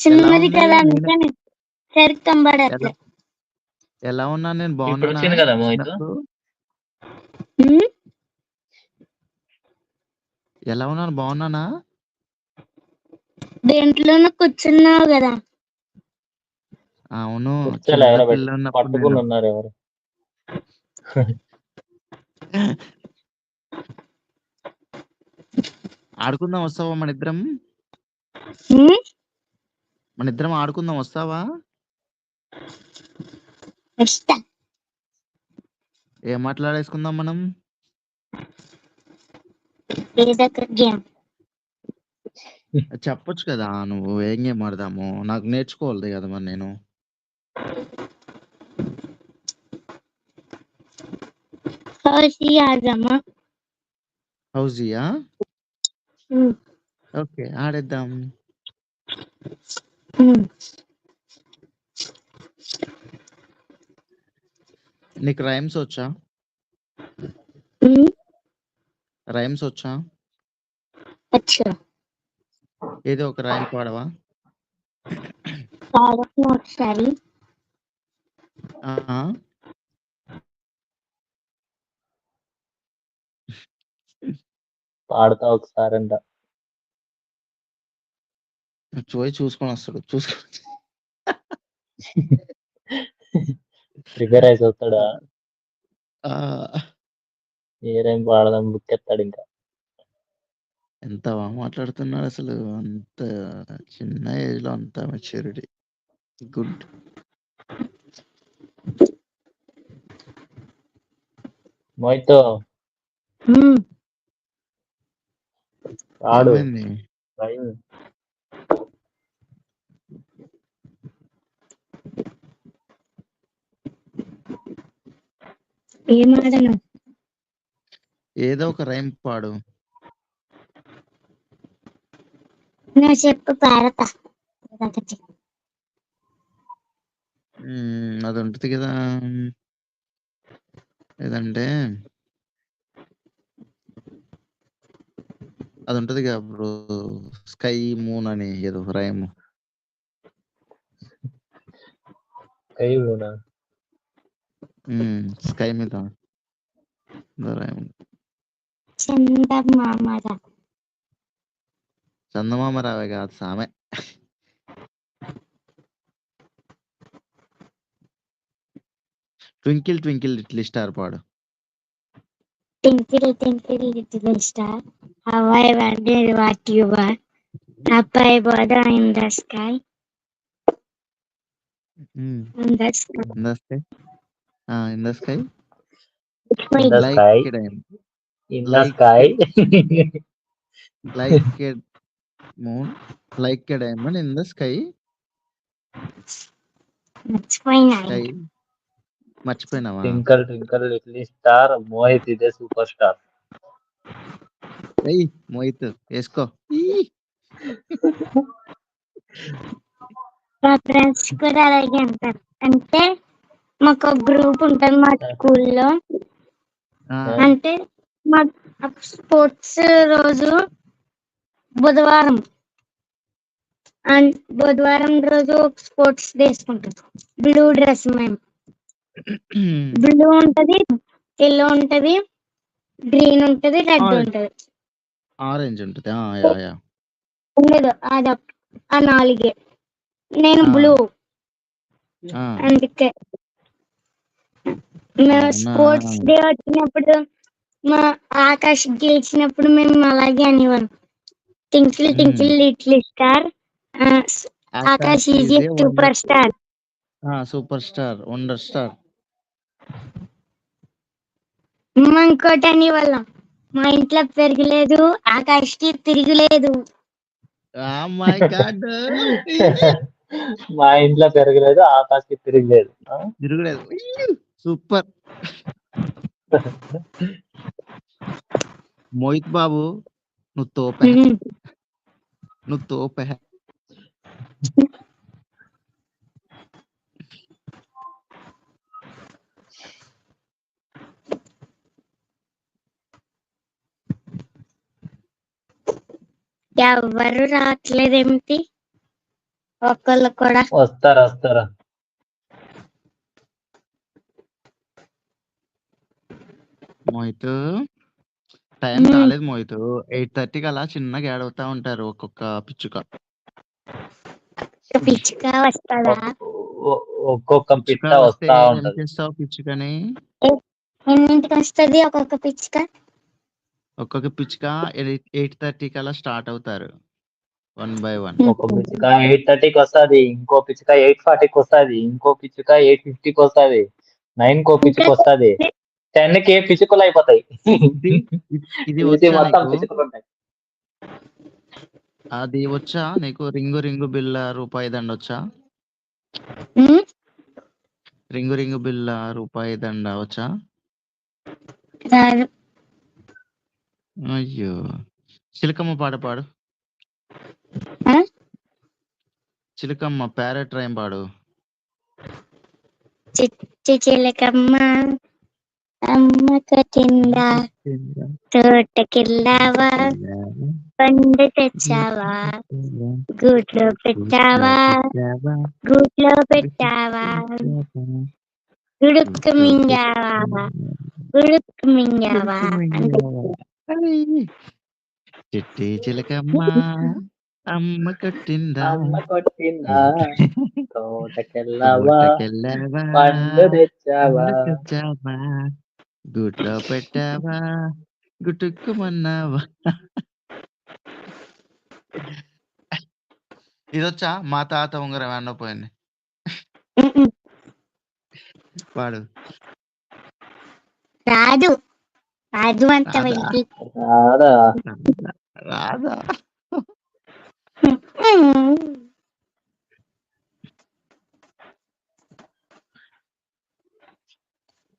చిన్నది కదా అందుకని సరి కనబడట్లే. ఎలా ఉన్నా నేను? ఇప్పుడు వచ్చింది కదా మోహిత్. ఎలా ఉన్నాను? బాగున్నానా? దేంట్లోనూ కూర్చున్నావు కదా. అవును. కూర్చోలే చిన్న ఎవరో పిల్ల ఉన్నప్పుడు పట్టుకుని నేను ఉన్నారు ఎవరు. ఆడుకుందాం వస్తావా మనిద్దరం? మనిద్దరం ఆడుకుందాం వస్తావా? వస్తా. ఏం మాట్లాడేసుకుందాం మనం? ఏదో ఒక గేమ్. చెప్పొచ్చు కదా నువ్వు ఏం గేమ్ ఆడదాము? నాకు నేర్చుకోవాలి కదా మరి నేను. హౌసీ ఆడదామా? హౌసీయా? ఉమ్, ఓకే ఆడేద్దాం. ఉమ్. నీకు రైమ్స్ వచ్చా? ఉమ్, రైమ్స్ వచ్చా? వచ్చు. ఏదో ఒక రైమ్ పాడవా? పాడకు ఒకసారి. ఆ? పాడతా ఒకసారి అంట. పోయి చూసుకొని వస్తాడు. ప్రిపేర్ అయి చూస్తాడా? ఆ, ఏరేం పాడదాం బుక్ ఎత్తాడు ఇంకా. ఎంత బాగా మాట్లాడుతున్నాడు అసలు. అంత చిన్న ఏజ్ లో అంత మెచ్యూరిటీ. గుడ్. మోహితో ఉమ్, ఆడు ఏమైంది? రైమ్. ఏం ఆడను? ఏదో ఒక రైమ్ పాడు. నువ్వు చెప్పు పాడతా. ఒకటి. అది ఉంటుంది కదా, ఏదంటే అది ఉంటది కదా బ్రో, స్కై మూన్ అని ఏదో రైమ్. కైవునా స్కై మీద రైమ్. చందమామ. చందమామ రావే కాదు సామె. ట్వింకిల్ ట్వింకిల్ లిటిల్ స్టార్ పాడు. Twinkle, twinkle, little star, how I wonder what you are. Up above in the sky. In the sky. In the sky. In the sky. in the Like sky. a diamond. In the Like sky. like a moon. Like a diamond in the sky. మర్చిపోయినా. Sky. మర్చిపోయినావా? Twinkle twinkle little star, Mohit ఇదే super star. ఏయ్ మోహిత్ వేసుకో. మా friends కూడా అలాగే అంటారు. అంటే మాకు ఒక గ్రూప్ ఉంటుంది మా స్కూల్లో. అంటే మా స్పోర్ట్స్ రోజు బుధవారం రోజు స్పోర్ట్స్ వేసుకుంటాం. బ్లూ డ్రెస్ మేము. బ్లూ ఉంటది, ఎల్లో ఉంటది, గ్రీన్ ఉంటది, రెడ్ ఉంటది, ఆరెంజ్ ఉంటది. ఉండదు. అది ఆ నాలుగే. నేను బ్లూ. అందుకే స్పోర్ట్స్ డే వచ్చినప్పుడు మా ఆకాష్ గెలిచినప్పుడు మేము అలాగే అనేవాళ్ళం. Twinkle twinkle little star, Akash is a super star. Super star, wonder star. ఇంకోటి అనేవాళ్ళం, మా ఇంట్లో పెరగలేదు, ఆకాష్కి తిరగలేదు. My god. మా ఇంట్లో పెరగలేదు, ఆకాష్కి తిరగలేదు. సూపర్. మోహిత్ బాబు నువ్వు తోపే. నువ్వు తోపే. ఎవరు రావట్లేదేమిటి? ఒకళ్ళు కూడా. వస్తారా మోహిత్ టైం కాలేదు. మోహిత్ 8:30కి అలా చిన్నగా ఏడవుతా ఉంటారు ఒక్కొక్క పిచ్చుక. పిచ్చుక వస్తుందా? ఒక్కొక్క పిచ్చుక పిట్ట వస్తే వస్తా ఏం ఉంటది. చేస్తావు పిచ్చుకని? ఎన్నింటికి వస్తది ఒక్కొక్క పిచ్చుక? ఒక్కొక్క పిచ్చుక 8:30 కల్లా స్టార్ట్ అవుతారు. 1 బై 1. ఒక పిచ్చుక 8:30కి వస్తది, ఇంకో పిచ్చుక 8:40కి వస్తది, ఇంకో పిచ్చుక 8:50కి వస్తది, 9 పిచ్చుక వస్తది, 10కి పిచ్చుకలు అయిపోతాయి. ఇది ఇది ఇది వచ్చా మొత్తం నీకు? పిచ్చుకలు ఉంటాయి. అది వచ్చా నీకు? రింగు రింగు బిళ్ళ రూపాయి దండ వచ్చా? రింగు రింగు బిళ్ళ రూపాయి దండ వచ్చా? రాదు. అయ్యో! చిలకమ్మ పాట పాడు. ఆ? చిలకమ్మ ప్యారెట్ రైమ్ పాడు. చిట్టి చిలకమ్మ అమ్మ కట్టిందా, తోటకెళ్ళావా, పండు తెచ్చావా, గూట్లో పెట్టావా, గూట్లో పెట్టావా, గుడుక్కు మింగావా, గుడుక్కు మింగావా అంటే చిట్టి చిలకమ్మ అమ్మ కొట్టిందా, అమ్మ కొట్టిందా, తోటకెళ్ళావా, తోటకెళ్ళావా, పండు తెచ్చావా, పండు తెచ్చావా, గూట్లో పెట్టావా, గుటుక్కుమన్నావా. ఇదొచ్చా? మా తాత ఉంగరం అన్న పోయింది. పాడు. రాదు. రాదు అంత రాదా? వైద్య రాదా? రాదా?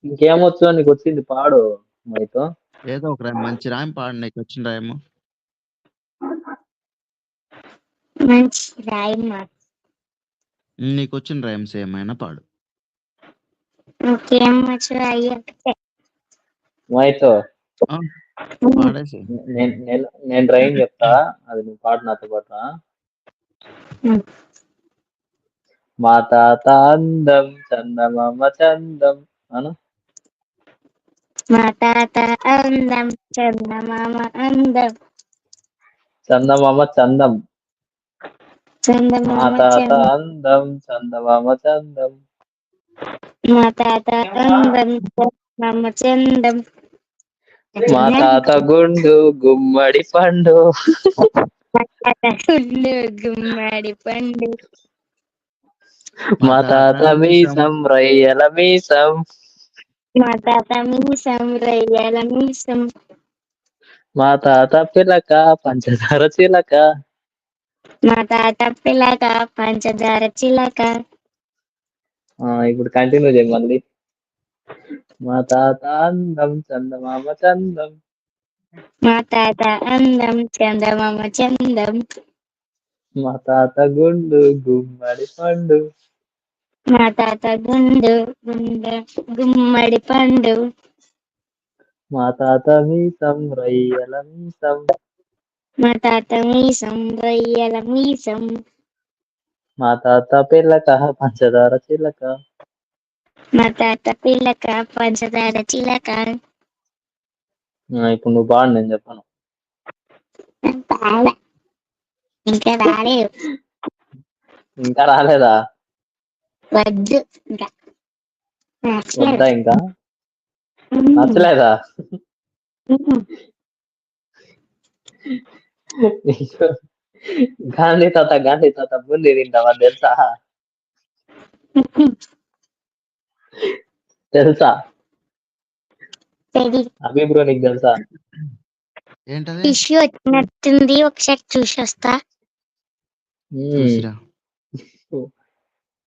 ఇంకేమొచ్చు నీకు వచ్చింది పాడు మైతో. ఏదో ఒక రాయమ్, మంచి రాయమ్ పాడు, నీకు వచ్చిన రాయము. మంచి రాయమ్మా. నీకు వచ్చిన రాయమ్స్ ఏమైనా పాడు. ఇంకేం వచ్చు అయ్యే మైతో పాడేసి. నేను రైన్ చెప్తా, అది నువ్వు పాడు నాతో పాటు. మా తాత అందం చందమామ చందం అను. మా తాత అందం చందమామ అందం, చందమామ చందం. మా చందమామ తాత చందం, అందం చందమామ చందం. మా తాత అందం చందమామ చందం, మా తాత గుండు గుమ్మడి పండు. మా తాత గుండు గుమ్మడి పండు, మా తాత మీసం రొయ్యల మీసం. మా తాత మీసం రొయ్యల మీసం, మా తాత పిలక పంచదార చిలక. మా తాత పిలక పంచదార చిలక. ఇప్పుడు కంటిన్యూ చేయి మళ్ళీ. మా తాత అందం చందమామ చందం. మా తాత అందం చందమామ చందం, మా తాత గుండు గుమ్మడి పండు. మా తాత గుండు గుమ్మడి పండు, మా తాత మీసం రొయ్యల మీసం. మా తాత మీసం రొయ్యల మీసం, మా తాత పిల్లక పంచదార చిలక. మా తాత పిల్లక పంచదార చిలక. ఇప్పుడు నువ్వు పాడు, నేను చెప్పను. ఇంకా రాలేదు. ఇంకా రాలేదా? వద్దు ఇంకా వద్దా? ఇంకా నచ్చలేదా? గాంధీ తాత బుంది తింటావా? తెలుసా? అభి బ్రో నీకు తెలుసా? ఏంటది? ఇష్యూ వచ్చినట్టుంది, ఒకసారి చూసి వస్తా.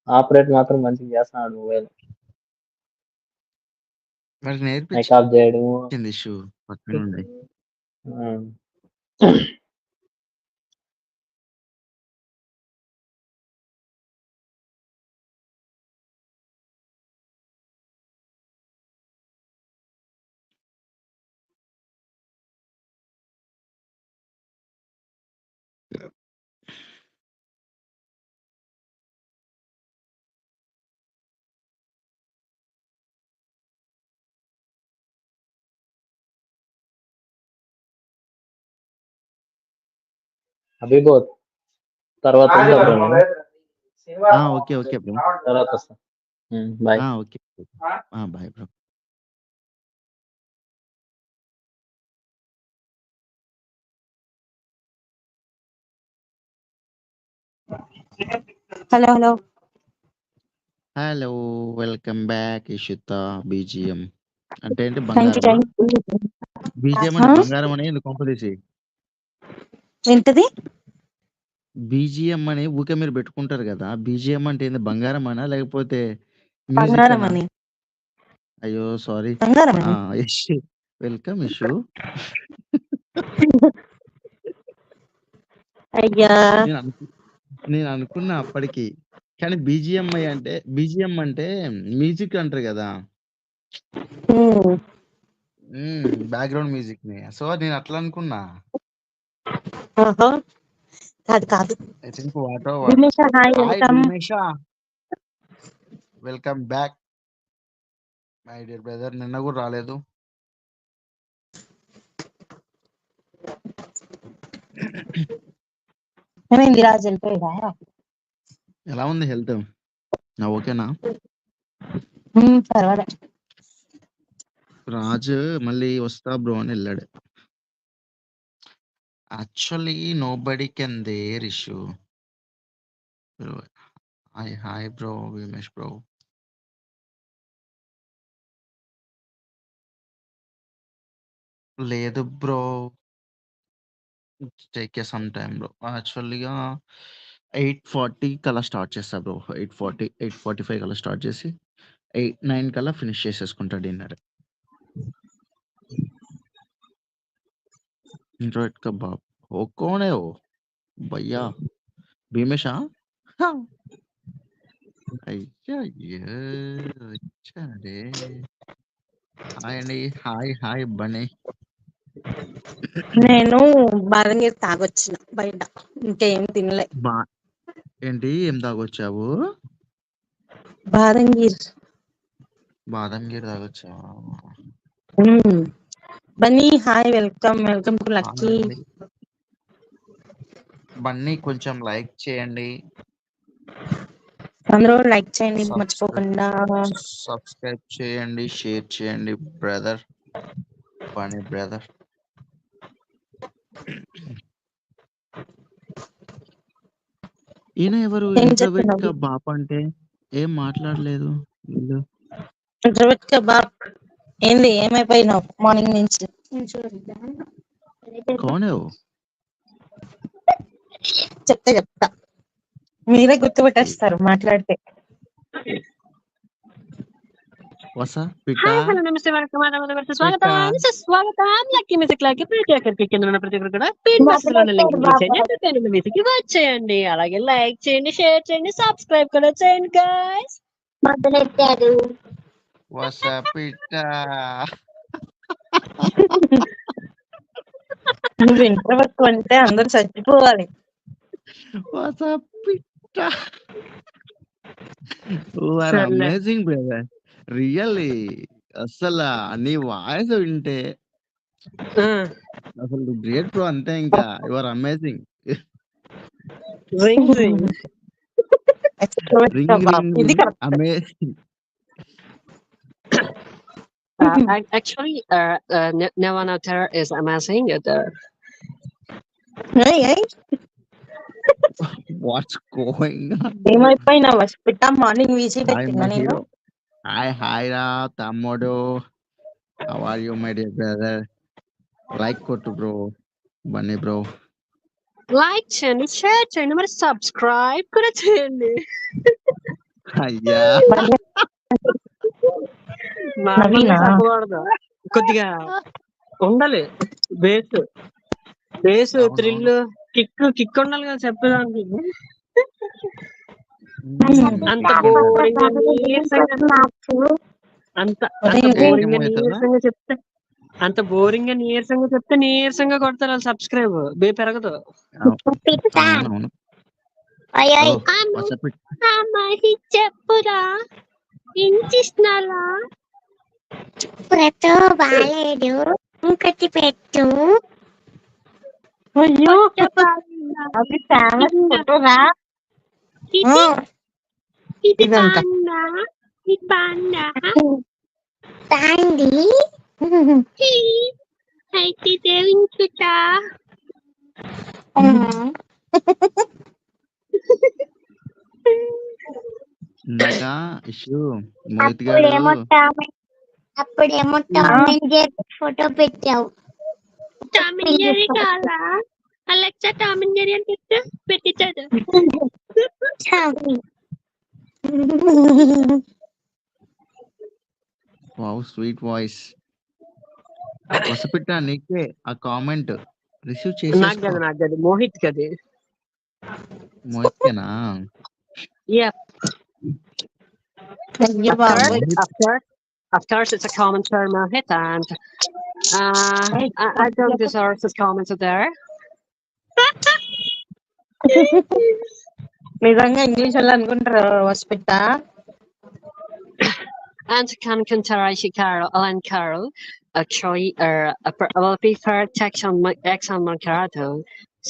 ఆపరేట్ మాత్రం మంచిగా చేస్తున్నాడు మొబైల్. వాడికి మేకప్ చేయడము. నేర్పించింది ఇష్యూ పక్కన ఉంది. అభిబోత్ తర్వాత ఓకే ఓకే బ్రో. తర్వాత వస్తా. Bye. Okay. Bye bro. Hello hello, welcome back Ishita. BGM అంటే ఏంటి? బంగారం. బీజిఎం అంటే బంగారం అని ఎందుకు కొంపదీసి? ఏంటది? బీజిఎం అని ఊకే మీరు పెట్టుకుంటారు కదా, బీజిఎం అంటే ఏంది? బంగారం అనా లేకపోతే మ్యూజిక్ బంగారం అనా? అని. అయ్యో సారీ. బంగారం అని. Issue, welcome issue. అయ్యా నేను అనుకున్నా అప్పటికి, కానీ బీజిఎం అంటే మ్యూజిక్ అంటారు కదా, బ్యాక్గ్రౌండ్ మ్యూజిక్ ని. సో నేను అట్లా అనుకున్నా. ఓహో కాదు I think what Dinesh hi hi welcome. భీమేషా, welcome back my dear brother. నిన్న కూడా రాలేదు. ఏమైంది రాజు వెళ్ళిపోయిరా? ఎలా ఉంది హెల్త్? ఓకేనా? పర్వాలే. రాజు మళ్ళీ వస్తా బ్రో అని వెళ్ళాడు. Actually nobody can there issue. Hi bro Vimesh bro. లేదు bro, take some time bro. యాక్చువల్లీగా 8:40 కల్లా స్టార్ట్ చేస్తా బ్రో. 8:45 కల్లా స్టార్ట్ చేసి 9 కల్లా ఫినిష్ చేసేసుకుంటా డిన్నర్. ఇంట్రోవర్ట్ का बाप वो कौन है वो भैया? భీమేషా? అయ్యా వచ్చాడే. హాయ్ అండి. హాయ్ బనే. నేను బాదం నీరు తాగొచ్చిన బయట, ఇంకేం తినలే. ఏంటి ఏం తాగొచ్చావు? బాదం నీరు. బాదం గీర్ తాగొచ్చావా? Bunny hi welcome to Lucky. Bunny కొంచెం లైక్ చేయండి, అందరూ లైక్ చేయండి మర్చిపోకుండా. సబ్స్క్రైబ్ చేయండి, షేర్ చేయండి బ్రదర్. బన్నీ బ్రదర్. ఈయన ఎవరు? ఇంట్రోవర్ట్ కా బాప్ అంటే ఏం మాట్లాడలేదు వీళ్ళు. ఇంట్రోవర్ట్ కా బాప్ ఏంది? ఏమైపోయినావు మార్నింగ్ నుంచి? కౌన్ హై వో? చెప్తా మీరే గుర్తుపెట్టేస్తారు మాట్లాడితే. హాయ్ హలో నమస్తే వరకం స్వాగతం లక్కీ మ్యూజిక్ లాకి ప్రతి ఒక్కరికి కింద ఉన్న ప్రతి ఒక్కరు కూడా పిన్ బాక్స్ లో లింక్ క్లిక్ చేయండి, మ్యూజిక్ వచ్చేయండి. అలాగే లైక్ చేయండి, షేర్ చేయండి, సబ్స్క్రైబ్ కూడా చేయండి గైస్. మొదలెట్టారు. నువ్వు ఇంట్రోవర్ట్ అంటే అందరూ చచ్చిపోవాలి. Amazing brother, really. అసలు నీ వాయిస్ వింటే అసలు గ్రేట్ బ్రో. అంతే, ఇంకా your amazing. Ring ring ring amazing. Actually, Nevanatara is amazing. What's going on? ఏమైపోయినావు? పిట్టా మార్నింగ్ వీసీ పెట్టినా నేను. హాయ్ రా తమ్ముడు. How are you my dear brother? Like కొట్టు బ్రో, బన్నీ బ్రో. లైక్ చేయండి, షేర్ చేయండి, మరి సబ్స్క్రైబ్ కూడా చేయండి. అయ్యా చెప్పకూడదు, కొద్దిగా ఉండాలి. బేస్ థ్రిల్ కిక్ ఉండాలి కదా చెప్పేదానికి. అంత బోరింగ్ నీరసంగా చెప్తే నీరసంగా కొడతారు వాళ్ళు. సబ్స్క్రైబ్ పెరగదు. చెప్పురా ఇంచిస్తున్నారా? ప్రతో బాలేడు, ఇంకటి పెట్టు. అయ్యో అది ఫేమస్ ఫోటోరా. ఇది ఇదంతా పాండా, ఇది పాండా. తాండి అయితే దేవించుతా. ఇందాక ఇష్యూ మోహిత్ గారు అప్పుడేమో టామ్ అండ్ జెర్రీ ఫోటో పెట్టావు. టామ్ అండ్ జెర్రీ కావాలా? అలెక్సా టామ్ అండ్ జెర్రీ అని పెట్టించదు. Wow sweet voice. వసపిట్ట నీకే ఆ కామెంట్ రిసీవ్ నాకు చేసేసుకో. కాదు మోహిత్ కది. మోహిత్కేనా? అయ్యో బాబోయ్. Of course, it's a comment for Mohit, and I don't deserve his comments there. నిజంగా ఇంగ్లీష్ వాళ్ళు అనుకుంటారు వసపిట్ట. And kan Kuntarashi Carol, Alan Carol, a Troy, will be for Exxon Moncarato,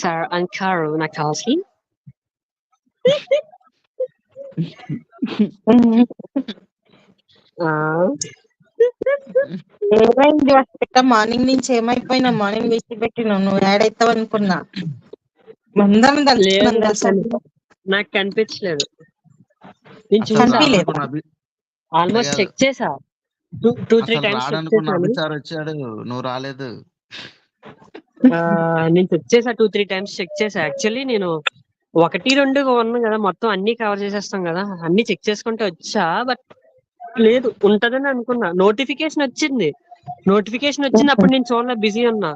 Sir and Carol Nakalski. ఏమైంది వసపిట్ట? Morning నుంచి ఏమైపోయినా? Morning వేసి పెట్టినావు, నువ్వు add అవుతావు అనుకున్నా. అందరం తలుచుకున్నాం తెలుసా? నాకు కనిపించలేదు. ఆల్మోస్ట్ చెక్ చేసా 2-3 టైమ్స్ అభిసార్ వచ్చాడు, నువ్వు రాలేదు. నేను చెక్ చేసా 2-3 టైమ్స్ చెక్ చేసా. యాక్చువల్లీ నేను 1-2 ఉన్నాను కదా, మొత్తం అన్ని కవర్ చేసేస్తాం కదా, అన్ని చెక్ చేసుకుంటే వచ్చా. బట్ లేదు, ఉంటదని అనుకున్నా. నోటిఫికేషన్ వచ్చింది అప్పుడు నేను చూడలే, బిజీ ఉన్నా.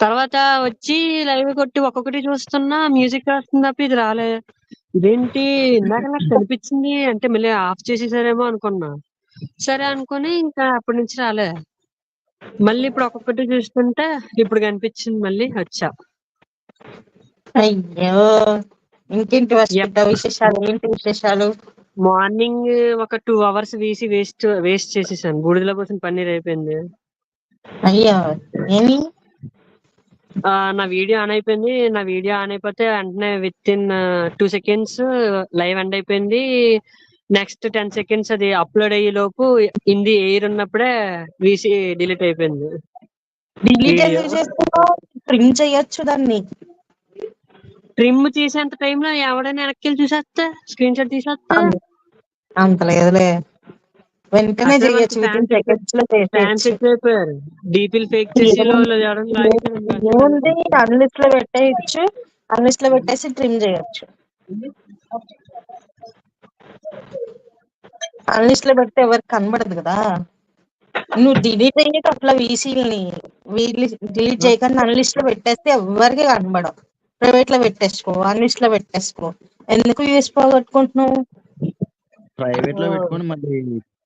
తర్వాత వచ్చి లైవ్ కొట్టి ఒక్కొక్కటి చూస్తున్నా, మ్యూజిక్ వస్తుంది తప్ప ఇది రాలే. ఇదేంటి ఇందాక నాకు కనిపించింది అంటే మళ్ళీ ఆఫ్ చేసేసారేమో అనుకున్నా. సరే అనుకుని ఇంకా అప్పటి నుంచి రాలే. మళ్ళీ ఇప్పుడు ఒక్కొక్కటి చూస్తుంటే ఇప్పుడు కనిపించింది, మళ్ళీ వచ్చా. అయ్యో, ఇంకేంటి వసపిట్ట విశేషాలు? ఏంటి విశేషాలు? మార్నింగ్ ఒక 2 hours వేస్ట్ చేసేసాను. బూడిదలో కోసం పన్నీర్ అయిపోయింది. అయ్యో ఏమి? నా వీడియో ఆన్ అయిపోయింది. నా వీడియో ఆన్ అయిపోతే వెంటనే with in 2 seconds live end అయిపోయింది. నెక్స్ట్ 10 seconds అది అప్లోడ్ అయ్యే లోపు హిందీ ఎయిర్ ఉన్నప్పుడే వీసీ డిలీట్ అయిపోయింది. డిలీట్ ఎందుకు చేస్తున్నావు? ట్రిమ్ చేయొచ్చు దాన్ని. ట్రిమ్ చేసేంత టైంలో ఎవడైనా వెనక్కి చూసేస్తే, స్క్రీన్ షాట్ తీసేస్తే అంత లేదులే, వెంటనే చేయొచ్చు. విత్ ఇన్ సెకండ్స్ లో అయిపోయారు. డీపీలు ఫేక్ చేసి ఏముంది, అన్లిస్ట్ లో పెట్టేయచ్చు. అన్లిస్ట్ లో పెట్టేసి ట్రిమ్ చేయొచ్చు. అన్లిస్ట్ లో పెడితే ఎవరికి కనబడదు కదా. నువ్వు డిలీట్ అయ్యేట అట్లా వీసీని డిలీట్ చేయకుండా అన్లిస్ట్ లో పెట్టేస్తే ఎవరికి కనబడవు. ప్రైవేట్ లో పెట్టేసుకో, అన్లిస్ట్ లో పెట్టేసుకో. ఎందుకు యూస్ పోగొట్టుకుంటున్నావు? ప్రైవేట్ లో పెట్టుకొని మళ్ళీ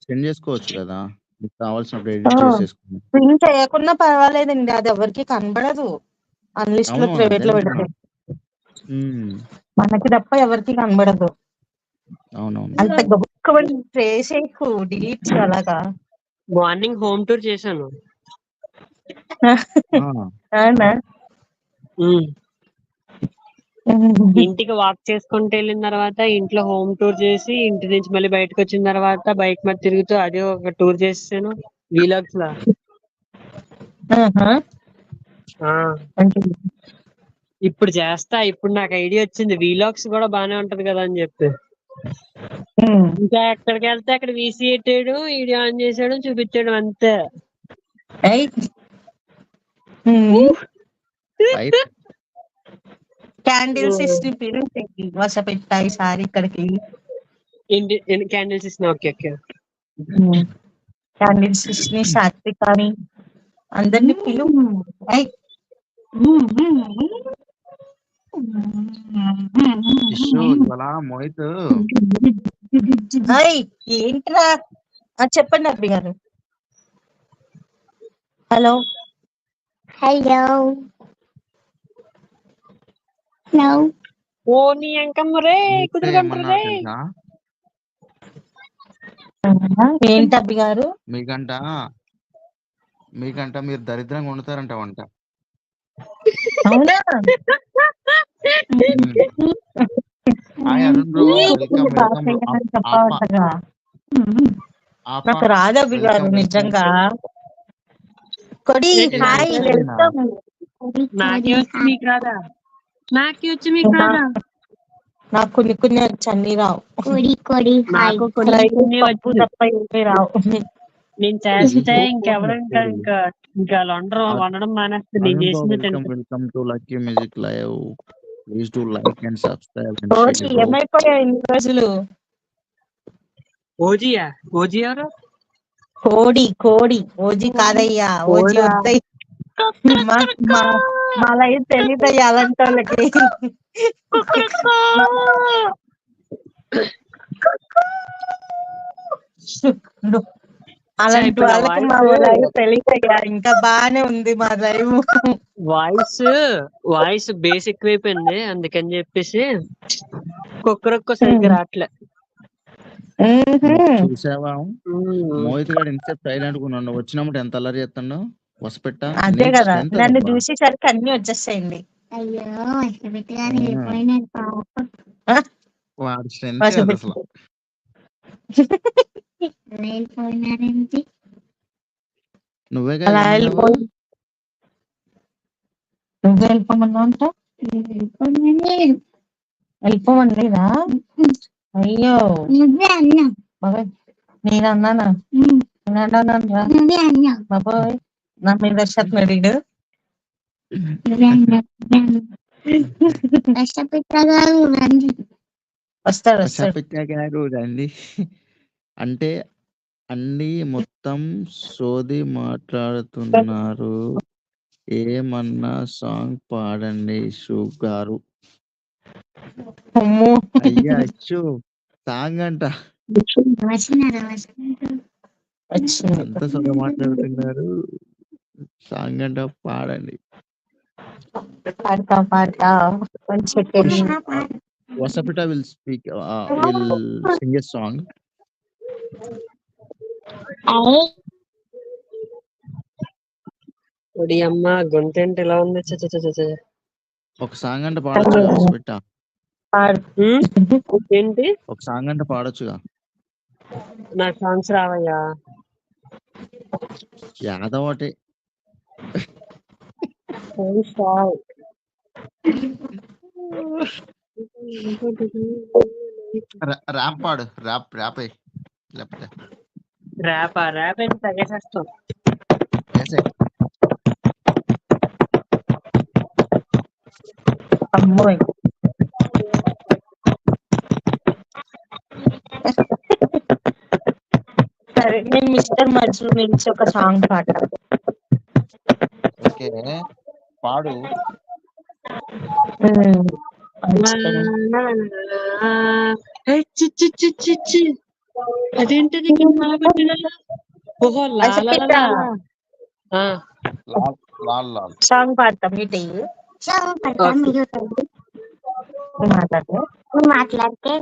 సెండ్ చేసుకోవచ్చు కదా, మీకు కావాల్సినప్పుడు ఎడిట్ చేసేసుకుని. ట్రిమ్ చేయకుండా పర్వాలేదండి, అది ఎవరికి కనబడదు. అన్లిస్ట్ లో ప్రైవేట్ లో పెడితే మనకి తప్ప ఎవరికి కనబడదు. అవునవును. అంత గొప్ప చేసేకు డిలీట్ అలాగా. మార్నింగ్ హోమ్ టూర్ చేశాను. అవునా? ఇంటికి వాక్ చేసుకుంటూ వెళ్ళిన తర్వాత ఇంట్లో హోమ్ టూర్ చేసి, ఇంటి నుంచి మళ్ళీ బయటకు వచ్చిన తర్వాత బైక్ మీద తిరుగుతూ అదే ఒక టూర్ చేసాను వీలాగ్స్ లా. ఇప్పుడు చేస్తా. ఇప్పుడు నాకు ఐడియా వచ్చింది, వీలాగ్స్ కూడా బానే ఉంటది కదా అని చెప్పి. ఇంకా ఎక్కడికి వెళ్తే అక్కడ వీసీ పెట్టాడు, వీడియో ఆన్ చేసాడు, చూపించాడు, అంతే. క్యాండిల్స్ ఇస్తే వసపెట్టాయి సారి ఇక్కడికి. క్యాండిల్స్ ఇస్తున్నా. Okay okay. క్యాండిల్స్ ఇస్తే సాత్వికాని అందరినీ పిలువు. మోహిత్ ఏంట్రా? చెప్పండి అబ్బి గారు. హలో ఓ నీ అంకమ్మ రే, కుదురుకుంటారు. ఏంటి అబ్బి గారు? మీకంట మీరు దరిద్రంగా వండుతారంట వంట. అవునా? Hi Arun bro, welcome welcome. Dasayya చెప్పవచ్చగా. నాకు రాదవి గారు నిజంగా. కొడి ఏంటి హాయ్ నాకు? వెల్కమ్. నాకే వచ్చి మీకు రాదా? నాకే వచ్చి మీకు రాదా? నాకు కొన్ని కొన్ని వచ్చి అన్ని రావు. కొడి హాయ్. నాకు కొన్ని రైలు కొన్ని పప్పు వచ్చు. తప్ప ఏమీ రావు. నేను చేస్తే ఇంకెవరు ఇంకా వండడం మానేస్తే నేను అరుణ్ బ్రో, చేసింది వెల్కమ్ తింటారు. Welcome to Lucky music live. Please do like and subscribe and కోడి షేర్ బ్రో. ఏమైపోయావు ఇన్ని రోజులు? ఓజియా? ఓజీ ఎవరు? కోడి కోడి ఓజీ కాదయ్యా, ఓజీ కోడా? వద్దయ్య. మా లైఫ్ తెలియదయ్యా అలాంటి వాళ్ళకి. అలాంటి ఇప్పుడు వాళ్ళకి మా లైఫ్ తెలియదయ్యా. ఇంకా బానే ఉంది మా లైఫ్. వాయిస్ బేస్ ఎక్కువైపోయింది, అందుకని చెప్పేసి కుక్కరొక్క సరిగ్గా రావట్లే. చూసావా మోహిత్ గారు ఇంతసేపు సైలెంట్ గా ఉన్నాడు, వచ్చినప్పుడు ఎంత అల్లరి చేస్తుండో వసపెట్ట. అదే కదా, నన్ను చూసేసరికి అన్ని వచ్చేసాయండి. అయ్యో వసపెట్టగానే వెళ్ళిపోయినాడు పాపం. వాడి స్ట్రెంత్ అది అసలు. వెళ్ళిపోయినారేంటి? నువ్వే అలా కదా వెళ్ళిపోయి నువ్వు వెళ్ళిపోమన్నావు అంట. వెళ్ళిపోమని లేదా? అయ్యో నువ్వే అన్నా. బాబాయ్ నేను అన్నానా? నువ్వే అన్నా. బాబాయ్ నా మీద చెప్తున్నాడు. నువ్వే అన్నా. కష్టపెట్టగారు రండి. వస్తాడు గారు రండి అంటే అన్ని మొత్తం సోది మాట్లాడుతున్నారు, ఏమన్నా సాంగ్ పాడండి షూ గారు. అయ్యా అచ్చు సాంగ్ అంట. అంత సొంత మాట్లాడుతున్నారు, సాంగ్ అంట పాడండి. పాడతా వసపిట will speak will sing a song. ఒడి అమ్మ గొంతేంటి ఇలా ఉంది? ఒక సాంగ్ అంటే పాడొచ్చుగా వసపిట. ఏంటి? ఒక సాంగ్ అంటే పాడొచ్చుగా. నాకు సాంగ్స్ రావయ్యా. యాదవ్ ఒకటి ర్యాప్ పాడు, ర్యాప్ లేకపోతే ర్యాప్ అయితే తగేసేస్తాం. అమ్మోయ్ సరే, నేను మిస్టర్ మజ్ను నుంచి ఒక సాంగ్ పాడతాను. ఓకే పాడు. అదేంటిది? ఓహో సాంగ్ పాడతాం. మీట్ మాట్లాడితే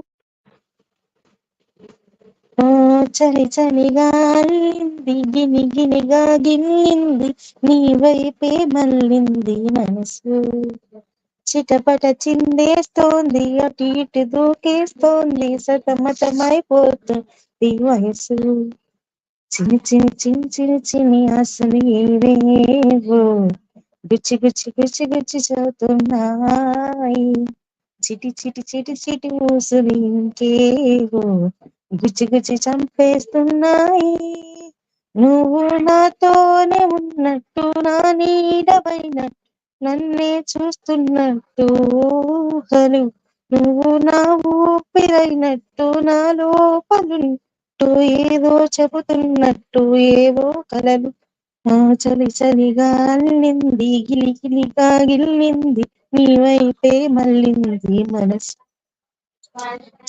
చలి చలిగా అల్లింది, గిని గినిగా గిల్లింది, నీ వైపే మళ్ళింది మనసు, చిటపట చిందేస్తోంది, అటు ఇటు దూకేస్తోంది, సతమతమైపోతుంది వయసు, చిని చిని చిని చిని చిని అసలు ఏవేవో గుచ్చి గుచ్చి గుచ్చి గుచ్చి చదువుతున్నాయి, చిటి చిటి చిటి చిటి ఊసులు ఇంకేవో గుచ్చి గుచ్చి చంపేస్తున్నాయి, నువ్వు నాతోనే ఉన్నట్టు, నా నీడమైనట్టు, నన్నే చూస్తున్నట్టు ఊహలు, నువ్వు నా ఊపిరైనట్టు, నా లోపలుంటూ ఏదో చెబుతున్నట్టు ఏవో కలలు, చలి చలిగా అల్లింది, గిలి గిలిగా గిల్లింది, నీ వైపే మళ్ళింది మనసు,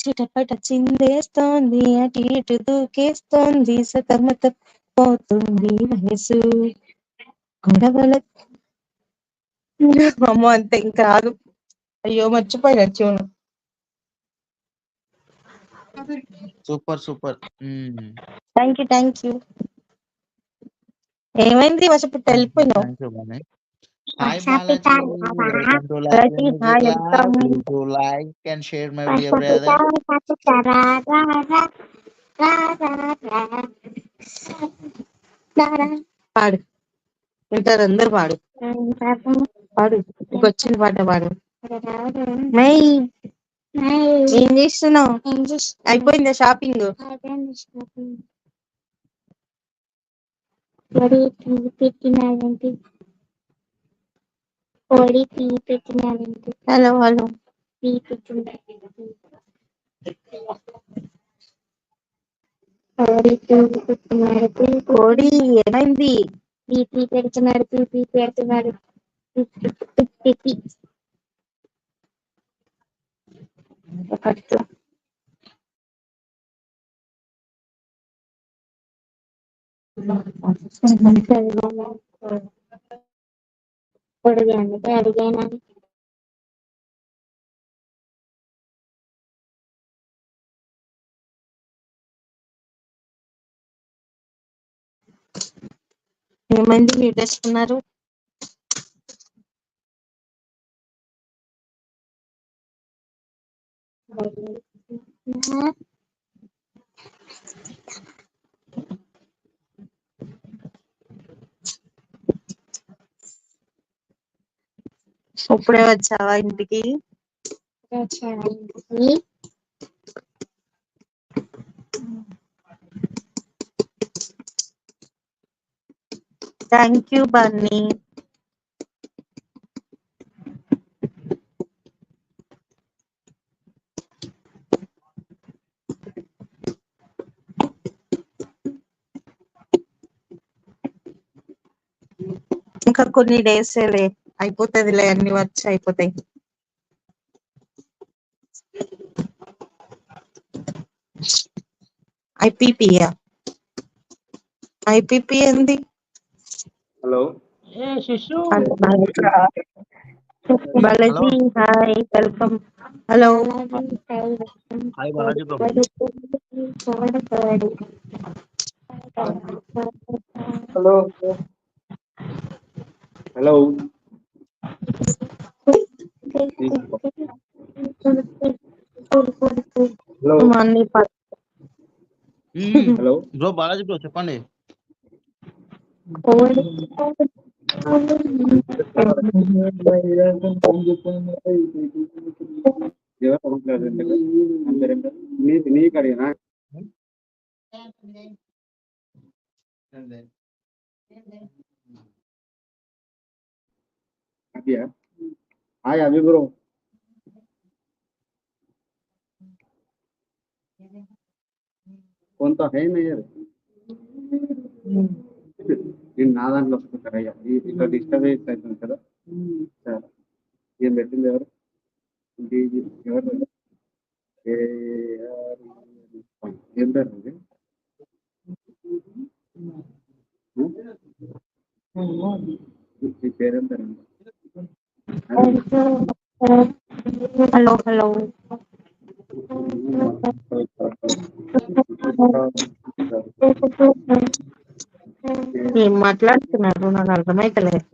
చిటపట చిందేస్తోంది, అటు ఇటు దూకేస్తోంది, సతమత పోతుంది వయసు, గొడవల అమ్మో అంతే, ఇంకా రాదు. అయ్యో మర్చిపోయినా చూను. సూపర్. Thank you. ఏమైంది వసపిట్ట వెళ్ళిపోయినావు? Hi Pasapita Balaji, Rara. welcome to Lucky Balaji, Music hi, Lab. welcome. Please do like and share my dear Pasapita brother. Pasapita Rara. Rara. Rara. పాడు వింటారు అందరు పాడు పాడు నీకు వచ్చిన పాట పాడు మై ఏం చేస్తున్నావు అయిపోయిందా షాపింగ్ పెట్టినాడంటే కోడి టీ పెట్టినాడంటే హలో హలో టీ పెట్టినాడు కోడి టీ పెట్టినాడు కోడి ఏమైంది టీ పెడుతున్నాడు టీ పెడుతున్నాడు పొడిగాను అడిగాను ఏమైంది మీరు తెచ్చుకున్నారు ఇప్పుడే వచ్చావా ఇంటికి థ్యాంక్ యూ బన్నీ ఇంకా కొన్ని డేస్ అయిపోతుందిలే అన్ని వచ్చి అయిపోతాయి ఐపీపీయా ఐపీపీ ఏంది hello Balaji hi welcome hello Hi Balaji bro. Hello hello hello అన్ని హలో Bro Balaji bro చెప్పండి. నీకు అడిగినా అభియా హాయ్ అభి బ్రో కొంత హై నయ్యారు నేను నా దాంట్లో వస్తుంటారు అయ్యా ఇక్కడ డిస్టర్బెన్స్ అవుతుంది కదా సరే ఏం పెట్టింది ఎవరు ఎవరు ఏం పేరు అది మీ పేరేం పేరు హలో హలో ఏం మాట్లాడుతున్నారు నాకు అర్థమైతలేదు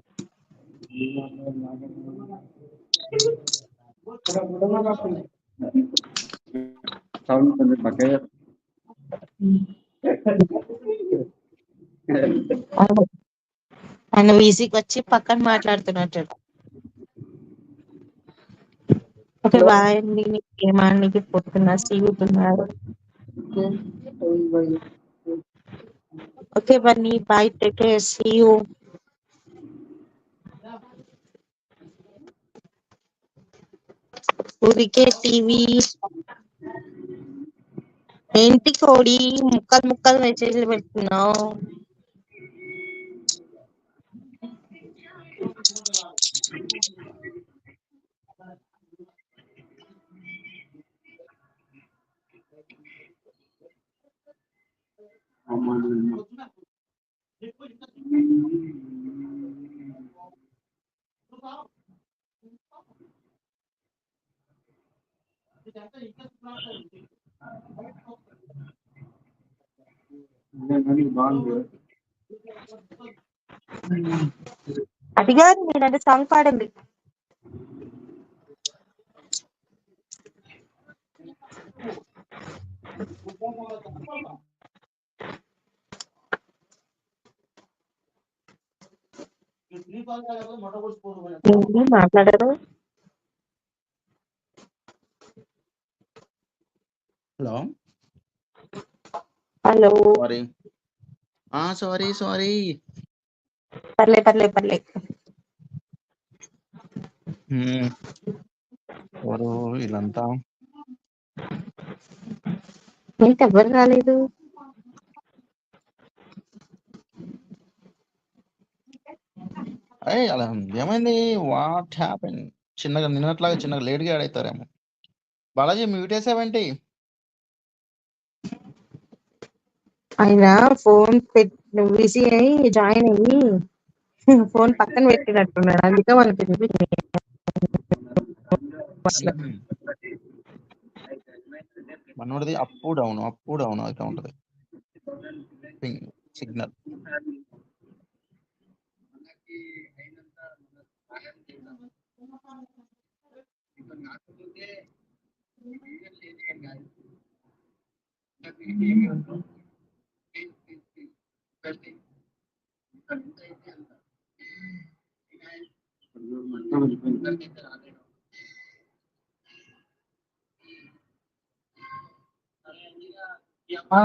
సౌండ్ కొంచెం పక్కగా ఆయన వీసీకి వచ్చి పక్కన మాట్లాడుతున్నట్టు ఓకే బాయ్ అండి ఏమానికి పొద్దున్న సీగుతున్నారు okay Bunny bye take care see you ఊరికే టీవీ ఏంటి కోడి ముక్కలు ముక్కలు మెసేజ్లు పెడుతున్నావు బాగుంది అడిగారు నేనంటే సాంగ్ పాడండి. మాట్లాడారు. Hello hello. సారీ. పర్లే. ఎవరు వీళ్ళంతా? ఏంటి ఎవ్వరు రాలేదు? అలా ఏమైంది? What happen? చిన్నగా నిన్నట్లాగా చిన్నగా లేట్గా యాడ్ అవుతారేమో. బాలాజీ మ్యూట్ వేసావేంటి? ఆయన ఫోన్ బిజీ అయి జాయిన్ అయ్యి ఫోన్ పక్కన పెట్టినట్టున్నాడు, అందుకే వాళ్ళకి మనోడిది అప్ డౌన్ అయితే ఉంటది సిగ్నల్.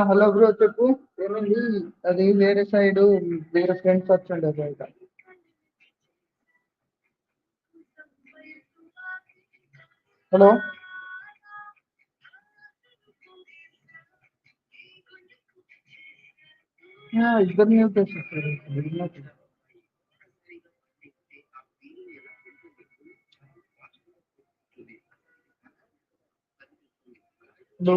హలో బ్రో, చెప్పు. ఏమైంది? అది వేరే సైడ్ వేరే ఫ్రెండ్స్ వచ్చండి బయట. హలో, ఇద్దరు మ్యూట్ వేసేస్తారు. హలో,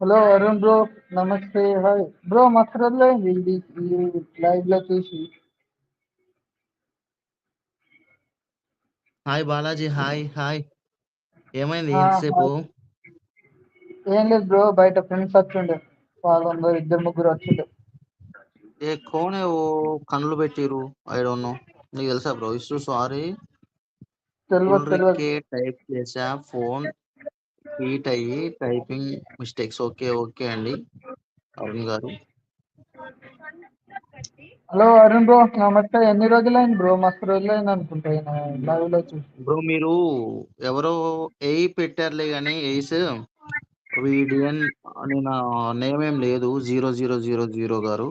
హలో అరుణ్ బ్రో, నమస్తే. హాయ్ బ్రో, మస్తు రోజులైంది ఈ లైవ్ లో చూసి. Hi Balaji, hi. ఏమైంది ఎంతసేపు? ఏం లేదు బ్రో, బయట ఫ్రెండ్స్ వచ్చిండే, వాళ్ళందరూ 2-3 వచ్చిండే. కోనే ఓ కళ్ళు పెట్టిరు, ఐ డోంట్ నో. నీకు తెలుసా బ్రో? సారీ, తెలియదు. టైప్ చేసా, ఫోన్ హీట్ అయ్యి టైపింగ్ మిస్టేక్స్. ఓకే అండి అరుణ్ గారు. హలో అరుణ్ బ్రో, నమస్తే. ఎన్ని రోజులైంది బ్రో? మస్తు రోజులైంది అనుకుంటా లైవ్ లో చూసి. బ్రో మీరు ఎవరో పెట్టారులే కానీ ఎయిస్ వీడియన్ అని నా నేమ్ ఏం లేదు, 0000 గారు.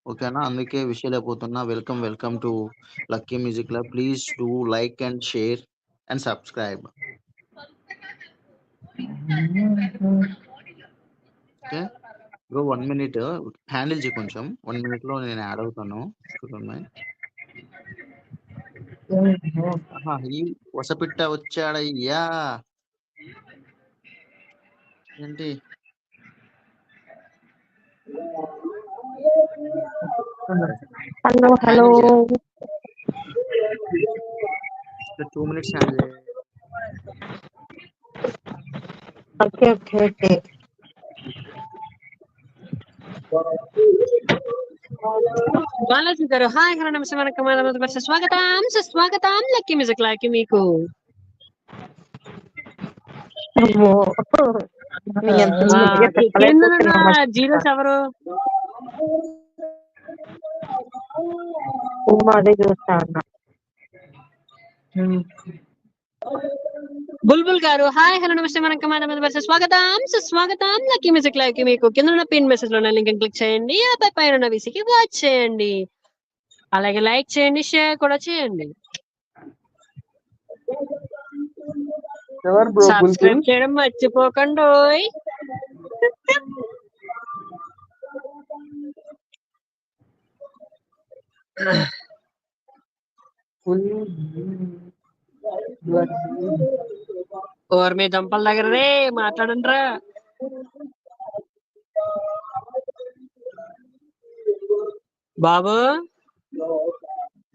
ఓకేనా? అందుకే విషయాలు అయిపోతున్నా. Welcome to Lucky music club. Please do like and share and subscribe. Okay bro, 1 minute handle చేయి కొంచెం. 1 minute లో నేను యాడ్ అవుతాను. ఈ వసపిట్ట వచ్చాడయ్యా. ఏంటి? హలో. 2 minutes హ్యాండిల్ చేయి. ఓకే. బాలాజీ గారు హాయ్, హలో, నమస్తే, వణకం, స్వాగతం లక్కీ మ్యూజిక్ లాకి మీకు. జీరోస్ ఎవరు? అదే చూస్తా అన్నా. బుల్బుల్ గారు హాయ్, హలో, నమస్తే, వణకం, స్వాగతం లక్కీ మ్యూజిక్ లాకి మీకు. కింద ఉన్న పిన్ మెసేజ్ లో లింక్ క్లిక్ చేయండి, ఆపై పైన ఉన్న వీసీకి వాచ్ చేయండి, అలాగే లైక్ చేయండి, షేర్ కూడా చేయండి, సబ్స్క్రైబ్ చేయడం మర్చిపోకండి. ఓర్ మీ దంపల దగ్గర రే మాట్లాడండి రా.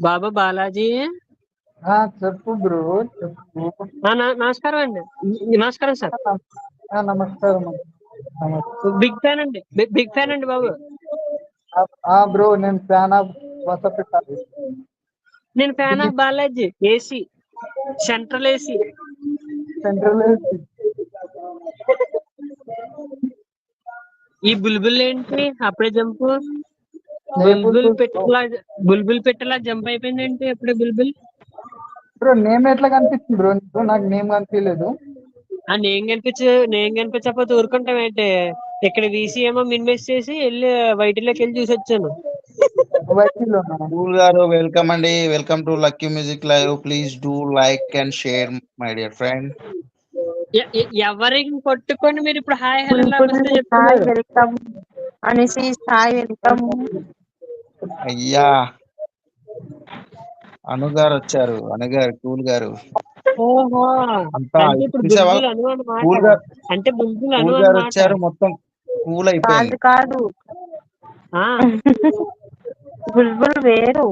బాబు బాలాజీ చెప్పు బ్రో చెప్పు. నమస్కారం అండి. నమస్కారం సార్. నమస్కారం నమస్తే. బిగ్ ఫ్యాన్ అండి, బిగ్ ఫ్యాన్ అండి బాబు. బ్రో నేను ఫ్యాన్ ఆఫ్ వసపెట్ట. నేను fan of Balaji AC, central AC. Central ఈ బుల్బుల్ ఏంటి అప్పుడే జంపు? బుల్బుల్ పెట్టలా జంప్ అయిపోయింది ఏంటి అప్పుడే బుల్బుల్? బ్రో నేమ్ ఎట్లా కనిపిస్తుంది బ్రో నీకు? నాకు నేమ్ కనిపించలేదు. ఆ నేను కనిపించకపోతే ఊరుకుంటాం ఏంటి? ఇక్కడ వీసీ ఏమో మిన్వెస్ట్ చేసి వెళ్ళి వైటీలోకి వెళ్ళి చూసి వచ్చాను. కూల్ గారు వెల్కమ్ అండి, welcome to Lucky music live. Please do like and share my dear friend. ఎవరికి కొట్టుకొని మీరు ఇప్పుడు హాయ్ హలో హాయ్ వెల్కమ్ అనేసి హాయ్ వెల్కమ్. అయ్యా అనుగారు వచ్చారు, అనుగారు కూల్ గారు. ఓహో అంతా అంటే ఇప్పుడు బుల్బుల్ అను అన్నమాట. అంటే బుల్బుల్ అను కూల్ గారు అన్నమాట. వచ్చారు, మొత్తం కూల్ అయిపోయింది. కాదు బుల్బుల్ వేరు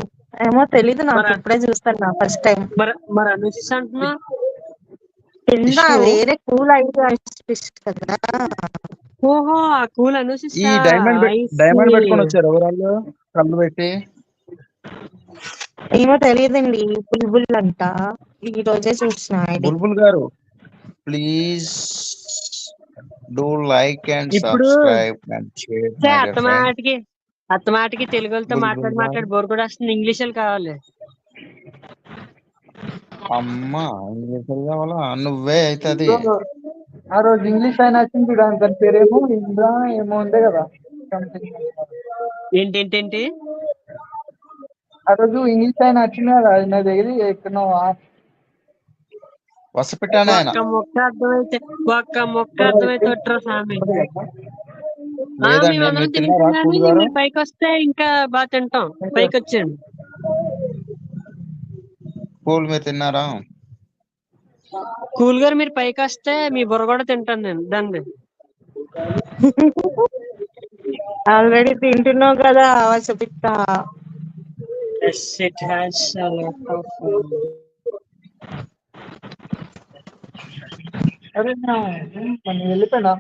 ఏమో తెలీదు నాకు, ఇప్పుడే చూస్తాను ఫస్ట్ టైం. మరి అనుషిస్ అంటున్నా కింద వేరే కూల్ అయితే కదా. ఓహో ఆ కూల్ అనుషిస్. ఈ డైమండ్ పెట్టుకొని వచ్చారు ఎవరాళ్ళు కళ్ళు పెట్టి? ఏమో తెలియదండి, బుల్బుల్ అంట. ఈ రోజే చూసిన. బుల్బుల్ గారు please do like and subscribe and share my dear friend. అత్తమాటికి తెలుగులతో మాట్లాడి బోర్ కూడా వస్తుంది. ఇంగ్లీష్ కావాలి. అమ్మా ఇంగ్లీష్ కావాలా? నువ్వే అవుతుంది. ఆ రోజు ఇంగ్లీష్ ఆయన వచ్చింది చూడండి, దాని పేరేమో ఇంద్రా ఏమో ఉండే కదా. ఏంటి ఆ రోజు ఇంగ్లీష్ ఆయన వచ్చింది కదా, నా దగ్గర ఎక్కడో వసపెట్టాను ఆయన. ఒక్క మొక్క అర్థమైతే స్వామి. లేదండి మీరు తిన్నారా కూల్ గారు? మీరు పైకి వస్తే ఇంకా బాగా తింటాం. పైకి వచ్చేయండి. కూల్ మీరు తిన్నారా? కూల్ గారు మీరు పైకి వస్తే మీ బుర్ర కూడా తింటాను నేను దాన్ని. ఆల్రెడీ తింటున్నావు కదా వసపిట్ట. వెళ్ళిపోయినా.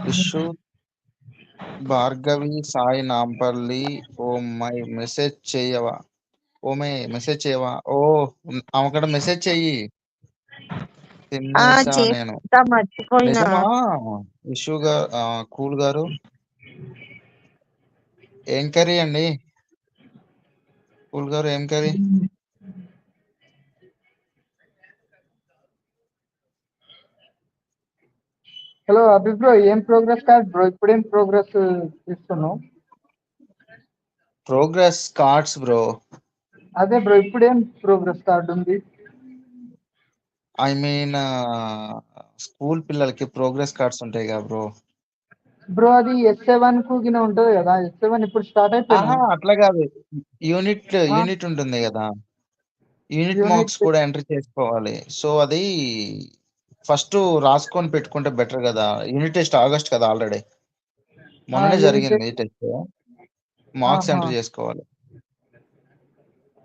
Vishu Bhargavi Sai Nampally. Oh my message చేయవా? ఓ ఆమెక్కడ మెసేజ్ చెయ్యి. తినేసా నేను. నిజమా విషు గారు? కూల్ గారు ఏం కర్రీ అండి? కూల్ గారు ఏం కర్రీ? హలో అభి బ్రో, ఏం ప్రోగ్రెస్ కార్డ్ బ్రో? ఇప్పుడేం ప్రోగ్రెస్ ఇస్తున్నావు? Progress cards bro. అదే బ్రో, ఇప్పుడేం ప్రోగ్రెస్ కార్డ్ ఉంది? ఐ మీన్ స్కూల్ పిల్లలకి ప్రోగ్రెస్ కార్డ్స్ ఉంటాయి కదా బ్రో. బ్రో అది S7 కు గిన ఉంటది కదా. S7 ఇప్పుడు స్టార్ట్ అయిపోయింది. అట్లా కాదు, యూనిట్ ఉంటుంది కదా. యూనిట్ మార్క్స్ కూడా ఎంటర్ చేసుకోవాలి. సో అది ఫస్ట్ రాసుకొని పెట్టుకుంటే బెటర్ కదా. యూనిట్ టెస్ట్ ఆగస్ట్ కదా, ఆల్రెడీ మొన్ననే జరిగింది టెస్ట్. మార్క్స్ ఎంటర్ చేసుకోవాలి.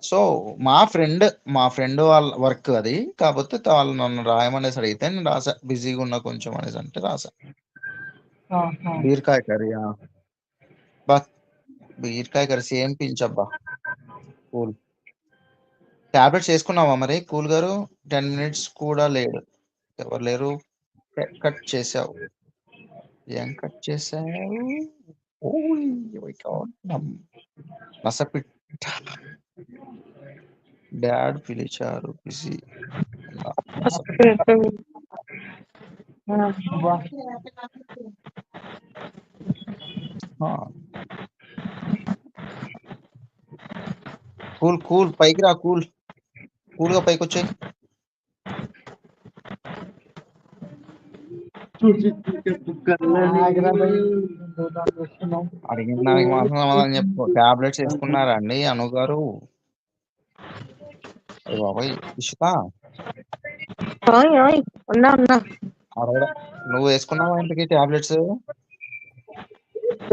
సో మా ఫ్రెండ్ వాళ్ళ వర్క్ అది. కాకపోతే వాళ్ళు నన్ను రాయమనేసి అడిగితే నేను రాసా, బిజీగా ఉన్నా కొంచెం అనేసి అంటే రాసా. బీరకాయ కర్రీ. బీరకాయ కర్రీ సేమ్ పించబ్బా. కూల్. టాబ్లెట్స్ వేసుకున్నావా మరి కూల్ గారు? 10 minutes కూడా లేడు, ఎవరు లేరు. కట్ చేసావు. ఏం కట్ చేసావు? నసపిట్ట డాడ్ పిలిచారు, బిజీ. కూల్ పైకి రా. కూల్ గా పైకి వచ్చాయి. అడిగిన దానికి మాత్రం సమాధానం చెప్పు. టాబ్లెట్స్ వేసుకున్నారా అండి అనుగారు? బాబాయ్ ఇషిత నువ్వు వేసుకున్నావా ఇంతకీ టాబ్లెట్స్?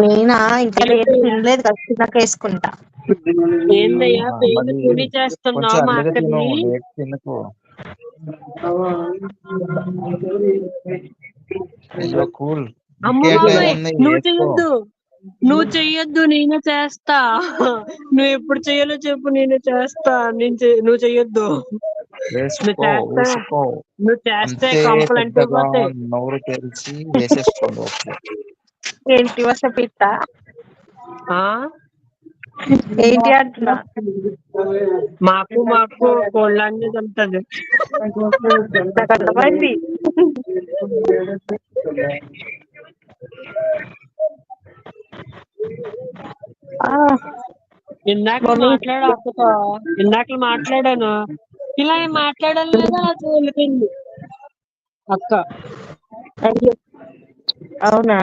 నేనా ఇంకా లేదు, తినలేదు కదా, తిన్నాక వేసుకుంటా. ఏందయ్యా పేరు మళ్ళీ కూని కొంచెం చేస్తున్నావు మా అర్లీగా తిను, అక్కని? లేట్ తినకు. అయ్యో కూల్, అమ్మ ఇంకేం టైం బాబాయ్ ఉంది, నువ్వు వేసుకో. చెయ్యొద్దు, నువ్వు చెయ్యొద్దు, నేనే చేస్తా. నువ్వు ఎప్పుడు చెయ్యాలో చెప్పు, నేనే చేస్తా. నువ్వు చెయ్యొద్దు, నువ్వు వేసుకో చేస్తా. వేసుకో, నువ్వు చేస్తే అంతే కంపలు పెద్దగా అంటిపోతాయి. నోరు తెరిచి వేసేసుకోండి. ఓకే ఏంటి వసపిట్ట? ఆ ఏంటి అంటున్నా? మాకు కోళ్ళ అనేది ఉంటది. నాకు అర్థమైంది. ఇందాక అక్కతో ఇందాక మాట్లాడాను, ఇలా మాట్లాడాను లేదా నాకు వెళ్ళిపోయింది అక్క. అయ్యో అవునా?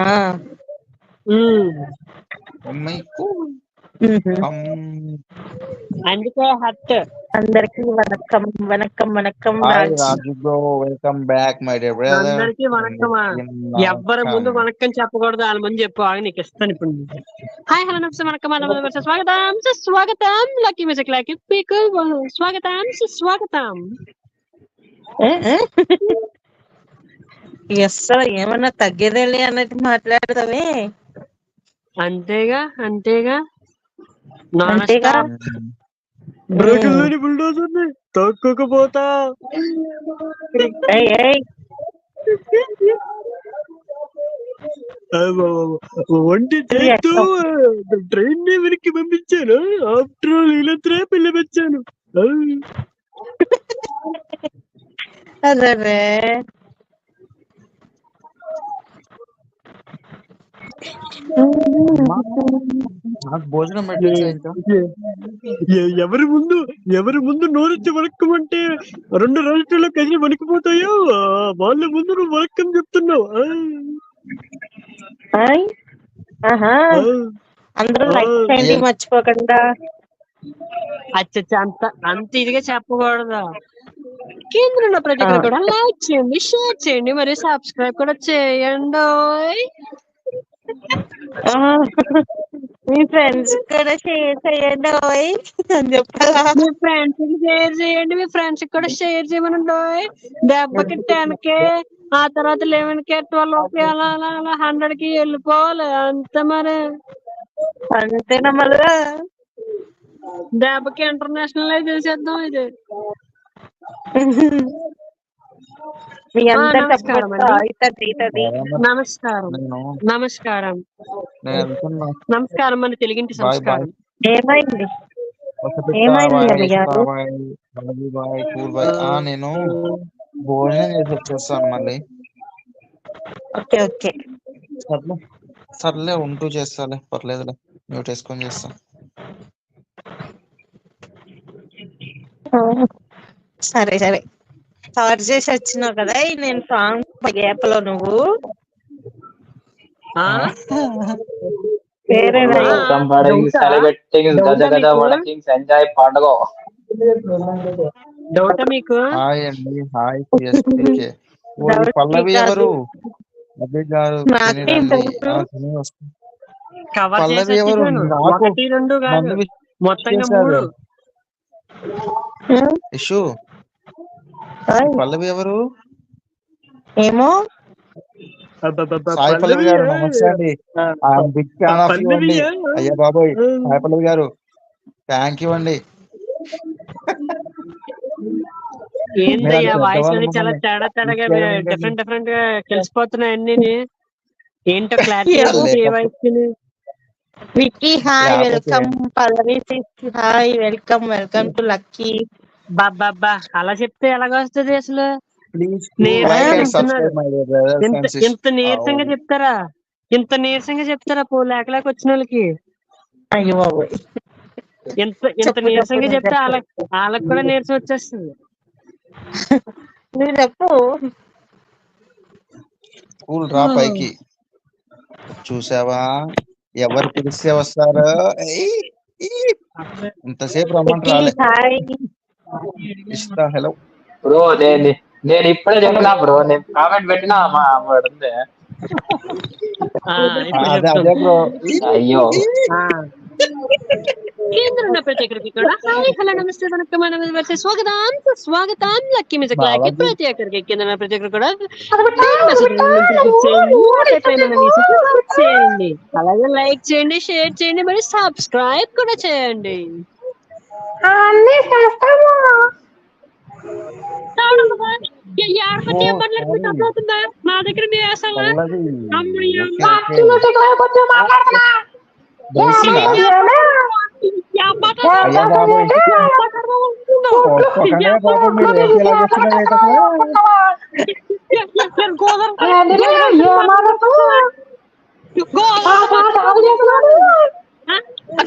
అందుకే హట్. అందరికి vanakkam vanakkam vanakkam. Hi Raju bro, welcome back my dear brother. అందరికి వనక్కమా? ఎవ్వరి ముందు వనక్కం చెప్పకూడదు, వాళ్ళ ముందు చెప్పు. నీకు ఇస్తాను ఇప్పుడు. హాయ్ హలో నమస్తే వనక్కం, స్వాగతం స్వాగతం. లక్కీ మ్యూజిక్ లక్కీ పీక్, స్వాగతం స్వాగతం. అసలు ఏమన్నా తగ్గేదేలే అన్నట్టు మాట్లాడతావే. అంతేగా అంతేగా. అంతేగా. బ్రేకుల్లోని బుల్డోజర్ని తొక్కుకుపోతా. ఒంటి చేస్తూ ట్రైన్ ని వెనక్కి పంపించాను. ఆఫ్టర్ ఆల్ ఇలా పిల్ల వచ్చాను. అదే నాకు భోజనం పెట్టేసా ఇంకా. ఎవరి ముందు నోరెత్తి వణక్కమంటే 2 రాష్ట్రాల్లో కదిలి వణికిపోతాయో వాళ్ళ ముందు నువ్వు వణక్కం చెప్తున్నావు. అందరూ లైక్ చేయండి మర్చిపోకుండా. అచ్చచ్చ, అంత ఇదిగా చెప్పకూడదు. కేంద్రంలో ప్రతి ఒక్కరు కూడా లైక్ చేయండి, షేర్ చేయండి, మరియు సబ్స్క్రైబ్ కూడా చేయండి. మీ ఫ్రెండ్స్ కూడా షేర్ చేయండి అని చెప్పాలా? మీ ఫ్రెండ్స్ కి షేర్ చేయండి, మీ ఫ్రెండ్స్ కూడా షేర్ చేయమనండి. దెబ్బకి 10K, ఆ తర్వాత 11K, 12K, అలా 100కి వెళ్ళిపోవాలి అంతే. మరి అంతేనా? మళ్ళా దెబ్బకి ఇంటర్నేషనల్ చేసేద్దాం ఇది. మీ అందరి నమస్కారం నమస్కారం నమస్కారం అని తెలుగింటి సంస్కారం. ఏమైంది? నేను భోజనం చేసి వచ్చేస్తాను మళ్ళీ. ఓకే ఓకే సర్లే, ఉంటూ చేస్తాలే, పర్లేదులే, మ్యూట్ వేసుకొని చేస్తా. సరే సరే. కవర్ చేసి వచ్చినావు కదా నేను సాంగ్ గ్యాప్లో. నువ్వు డౌటా మీకు? హాయ్ అండి, హాయ్ సిఎస్కే. పల్లవి ఎవరు? అదే గారు పల్లవి ఎవరు? నాకు 1, 2 కాదు, మొత్తంగా 3. ఇషు పల్లవి ఎవరు? ఏమో. సాయి పల్లవి గారు నమస్తే అండి. బిగ్ ఫ్యాన్ ఆఫ్ యూ అండి. అయ్యా బాబోయ్, సాయి పల్లవి గారు థ్యాంక్ యూ అండి. ఏందయ్యా వాయిస్ అనేది చాలా తేడాగా డిఫరెంట్ గా కలిసిపోతున్నాయి అన్ని. ఏంటో క్లారిటీ ఏ voice? Vicky hi, welcome. Pallavi hi, welcome to Lucky. బాబా అలా చెప్తే ఎలాగొస్తుంది అసలు? ఇంత నీరసంగా చెప్తారా? లేక వచ్చిన వాళ్ళకి? అయ్యో బాబోయ్, ఇంత నీరసంగా చెప్తే వాళ్ళకి కూడా నీరసం వచ్చేస్తుంది. నువ్వు చెప్పు. కూల్ రా పైకి. చూసావా ఎవరు పిలిస్తే వస్తారో? ఇంతసేపు రమ్మంటే రాలే. ఇస్తా. హలో బ్రో, నేను ఇప్పుడే చెప్పినా బ్రో, నేను కామెంట్ పెట్టినా మా ఉంది. అదే బ్రో. అయ్యో కేంద్రం ఉన్న ప్రతి ఒక్కరికి కూడా హాయ్ హలో నమస్తే వనక్కం స్వాగతం స్వాగతం లక్కీ మ్యూజిక్ లాకి ప్రతి ఒక్కరికి కేంద్రం ఉన్న ప్రతి ఒక్కరు కూడా చేయండి, అలాగే లైక్ చేయండి, షేర్ చేయండి, మరి సబ్స్క్రైబ్ కూడా చేయండి. నా దగ్గర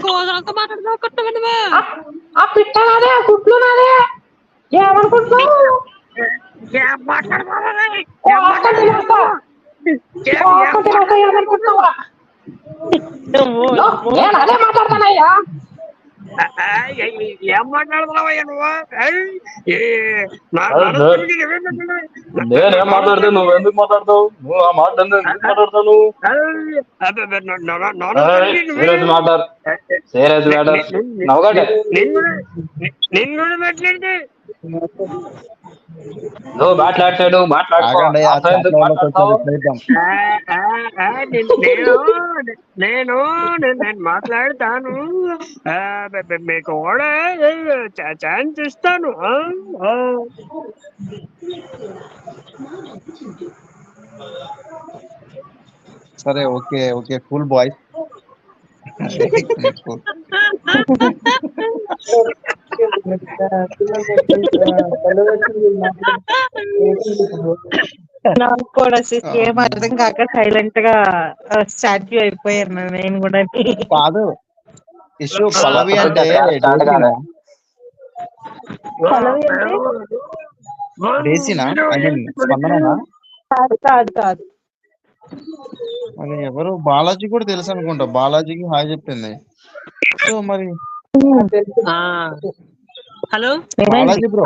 గోదాలతో మాట్లాడుతున్నావు కొట్టవా పిట్టనాదే గుడ్లు నాదే ఏమనుకుంటున్నావు అదే మాట్లాడతానయ్యా ఏం మాట్లాడుతున్నావయ్యా నువ్వు నేనేం మాట్లాడితే నువ్వు ఎందుకు మాట్లాడతావు? నువ్వు ఆ మాట మాట్లాడతావు? నిన్ను మాట్లాడితే నువ్వు మాట్లాడతాడు నేను మాట్లాడతాను, మీకు కూడా ఛాన్స్ ఇస్తాను. సరే ఓకే ఓకే కూల్ బాయ్స్. నాకు కూడా ఏం అర్థం కాక సైలెంట్ గా స్టాట్యూ అయిపోయాను నేను కూడా. కాదు ఇష్యూ పల్లవి అంటే డేసీనా స్పందననా? కాదు కాదు మరి ఎవరు బాలాజీ కూడా తెలుసు అనుకుంటా, బాలాజీకి హాయ్ చెప్పింది. సో మరి హలో బాలాజీ బ్రో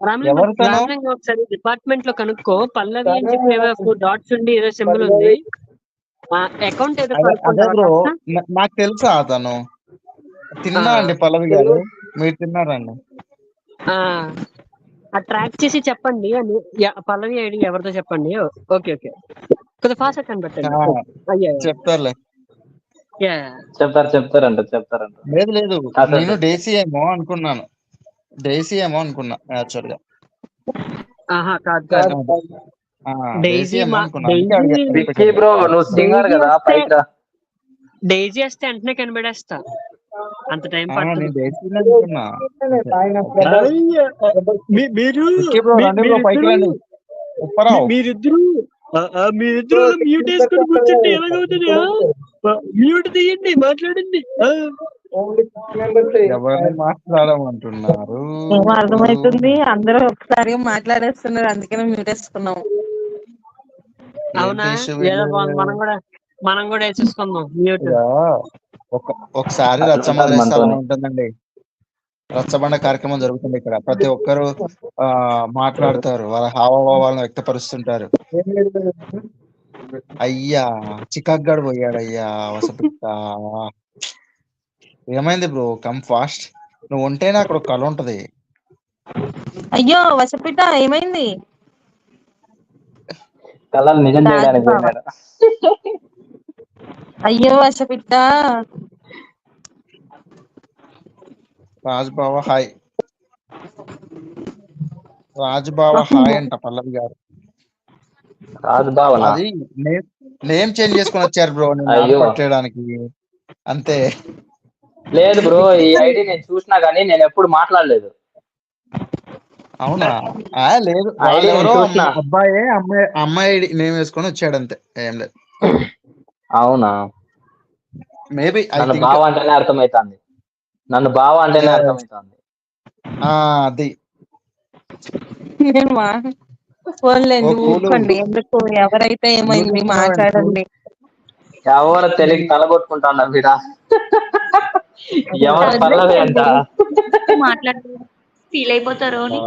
రామలింగం ఒకసారి డిపార్ట్మెంట్ లో కనుక్కో, పల్లవి అని చెప్పి డాట్స్ ఉండి ఏదో సింబల్ ఉంది, అకౌంట్ ఏదో. అదే బ్రో నాకు తెలుసా అతను. తిన్నా అండి పల్లవి గారు, మీరు తిన్నారండి? ట్రాక్ చేసి చెప్పండి అని పల్లవి ఐడి ఎవరితో చెప్పండి. ఓకే ఓకే కొద్దిగా ఫాస్ట్ కనబట్టండి. చెప్తారులే, చెప్తారంట. లేదు లేదు నేను డేసీ ఏమో అనుకున్నాను, డేసీ ఏమో అనుకున్నా యాక్చువల్ గా. డైజీ వస్తే వెంటనే కనబడేస్తా, అంత టైం పడుతుంది. మీరిద్దరు మ్యూట్ వేసుకొని కూర్చుంటే ఎలాగవుతుంది? మ్యూట్ తీయండి, మాట్లాడండి. ఎవరిని మాట్లాడమంటున్నారు? అర్థమవుతుంది, అందరూ ఒకసారి మాట్లాడేస్తున్నారు, అందుకనే మ్యూట్ వేసుకున్నాం. అవునా, మనం కూడా వేసేసుకుందాం మ్యూట్. ఒకసారి రచ్చబండ ఉంటుందండి, రచ్చబండ కార్యక్రమం జరుగుతుంది ఇక్కడ. ప్రతి ఒక్కరు మాట్లాడతారు, వాళ్ళ హావభావాలను వ్యక్తపరుస్తుంటారు. అయ్యా చికాక్ పోయాడు అయ్యా వసపిట్ట. ఏమైంది బ్రో? కమ్ ఫాస్ట్, నువ్వు ఉంటేనే అక్కడ ఒక కళ ఉంటది. అయ్యో వసపిట్ట ఏమైంది? కళలు నిజం చేయడానికి పోయినాడు. అయ్యో వసపిట్ట. రాజుబావ హాయ్, రాజుబావ హాయ్ అంట పల్లవి గారు. అది నేమ్ చేంజ్ చేసుకొని వచ్చారు బ్రో పట్టడానికి, అంతే. లేదు బ్రో, ఈ ఐడి నేను చూసినా గానీ నేను ఎప్పుడు మాట్లాడలేదు. అవునా? లేదు, అబ్బాయే అమ్మాయి నేమ్ వేసుకొని వచ్చాడు అంతే, ఏం లేదు. అవునా? మేబీ నన్ను బావ అంటేనే అర్థమవుతుంది, అది ఫోన్లేండి ఊరుకోండి, ఎందుకు ఎవరైతే ఏమైంది మాట్లాడండి. ఎవరు తెలియక తలగొట్టుకుంటాను బిడా. ఎవరు పల్లవి అంట ఫీల్ అయిపోతారు అని.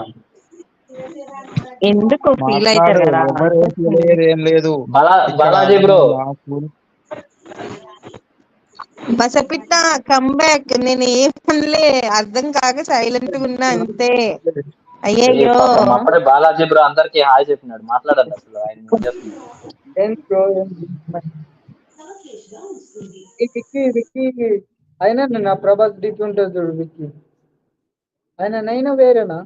ఎందుకు ఫీల్ అవుతారు కదా? ఏం లేదు. బాలాజీ బ్రో, బసపిట్ట కమ్ బ్యాక్. నేను ఏమనలే, అర్థం కాక సైలెంట్ గా ఉన్నా అంతే. అయ్యయ్యో పాపం అప్పుడే బాలాజీ బ్రో అందరికి హాయ్ చెప్పినాడు, మాట్లాడండి అసలు ఆయన ఏం చేస్తున్నాడు. ఏం బ్రో విక్కీ అయినా నా ప్రభాస్ డిట్ ఉంటుంది చూడు విక్కీ, ఆయన నైనా వేరేనా?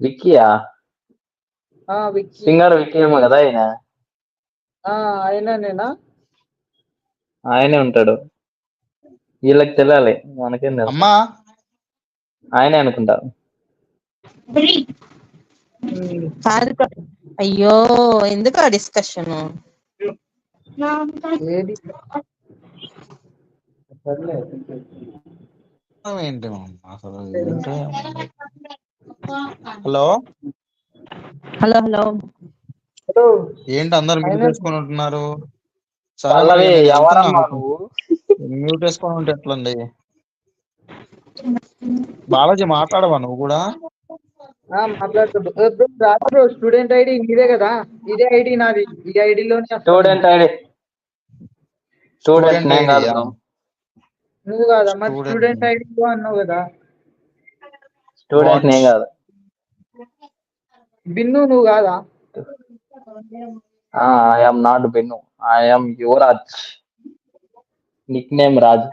విక్కీయా? విక్కీ సింగర్ విక్కీ ఏమో కదా ఆయన. ఆయననేనా? ఆయనే ఉంటాడు, వీళ్ళకి తెలియాలి, మనకేం తెలుసు. అమ్మా ఆయనే అనుకుంటా. కాదు అయ్యో ఎందుకు ఆ డిస్కషన్? ఏది సర్లే. ఏంటి అసలు హలో హలో హలో హలో ఏంటి అందరు మ్యూట్ ఆయన వేసుకొని ఉంటున్నారు? సరే మరి పల్లవి నేను వెళ్తున్నా. ఎవరమ్మా నువ్వు? మ్యూట్ వేసుకొని ఉంటే ఎట్లండి? బాలాజీ మాట్లాడవా నువ్వు కూడా? మాట్లాడుతూ స్టూడెంట్ ఐడి ఇదే కదా, ఇదే ఐడి నాది, ఈ ఐడిలోనే స్టూడెంట్ ఐడి. స్టూడెంట్ నేమ్ కాదు బ్రో. నువ్వు కాదా మరి? స్టూడెంట్ ఐడి అన్నావు కదా. స్టూడెంట్ నేమ్ కాదు. బిన్ను నువ్వు కాదా? I am not Binnu, I am Yuvaraj, nick name Raj.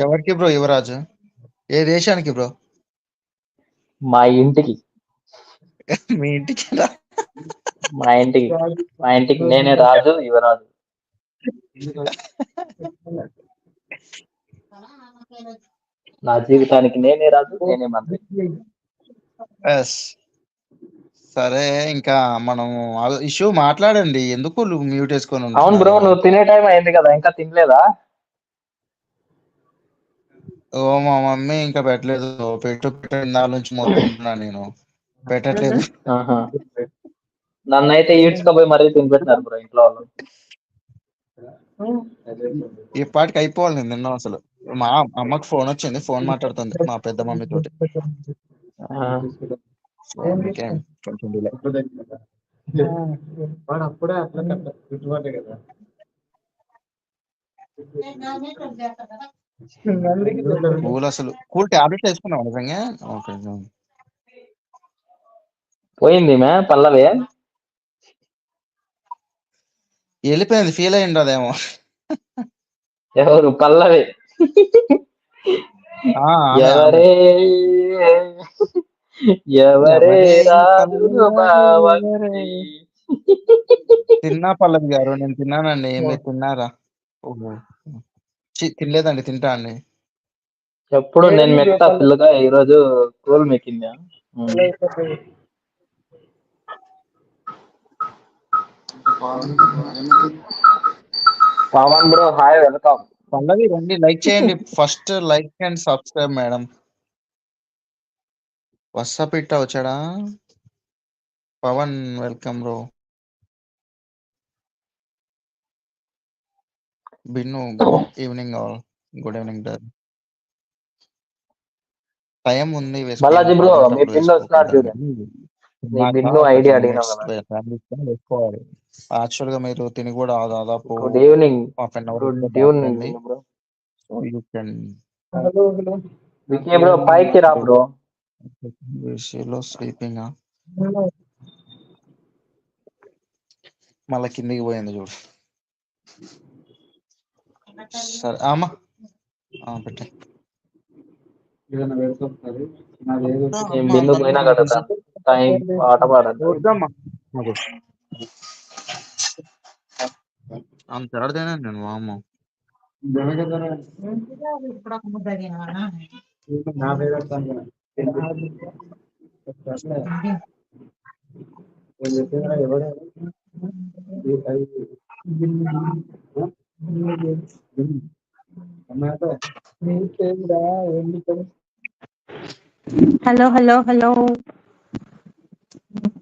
ఎవరికి బ్రో యువరాజు? ఏ దేశానికి బ్రో? మా ఇంటికి. మీ ఇంటికి? మా ఇంటికి నేనే రాజు, యువరాజు. నా జీవితానికి నేనే రాజు, నేనే మంత్రి. సరే ఇంకా మనం ఇష్యూ మాట్లాడండి, ఎందుకు మ్యూట్ వేసుకొని? అవును బ్రో, నువ్వు తినే టైం అయింది కదా, ఇంకా తినలేదా? ఓ మా మమ్మీ ఇంకా పెట్టలేదు, పెట్టిన నుంచి మొత్తుకుంటున్నా, నేను పెట్టట్లేదు. నన్నైతే ఈడ్చుకోపోయి మరీ తినిపెట్టినారు బ్రో ఇంట్లో వాళ్ళు. ఈ పాటికి అయిపోవాలి, నేను తిన్నాం. అసలు మా అమ్మకి ఫోన్ వచ్చింది, ఫోన్ మాట్లాడుతుంది మా పెద్ద మమ్మీ తోటి. కొంచెం డిలే. అప్పుడే అట్లా గిట్టుబాటే కదా. కూల్ టాబ్లెట్ వేసుకున్నావు నిజంగా? ఓకే. పోయింది మే పల్లవి, వెళ్ళిపోయింది, ఫీల్ అయ్యింది అదేమో. ఎవరు? పల్లవి. ఎవరే రాజు బావకి. తిన్నా పల్లవి గారు, నేను తిన్నానండి. మీరు తిన్నారా? తినలేదండి, తింటా అండి. ఎప్పుడు నేను మెక్తా పిల్లగా, ఈరోజు కూల్ మెక్కిందా? Pavan bro hi, welcome. Pallavi రండి, లైక్ చేయండి first, like and subscribe madam. వసపిట్ట వచ్చాడా? Pavan welcome bro. Binnu evening all, good evening dad. Time ఉంది, బాలాజీ బ్రో మీ పిన్ వస్తున్నారు చూడండి, మీ బిన్ను ఐడి అడిగినావు కదా. వేసుకోవాలి. యాక్చువల్ గా మీరు తిని కూడా దాదాపు good evening. Half an hour good evening bro. Vicky bro పైకి రా బ్రో. స్లీపింగ్ మళ్ళా కిందికి పోయింది చూడు. సరే అమ్మా పెట్టే. బిన్ను పోయినా కదా టైం పాట పాడండి. అంత తెరడదేనా నేను మా అమ్మ. హలో హలో హలో,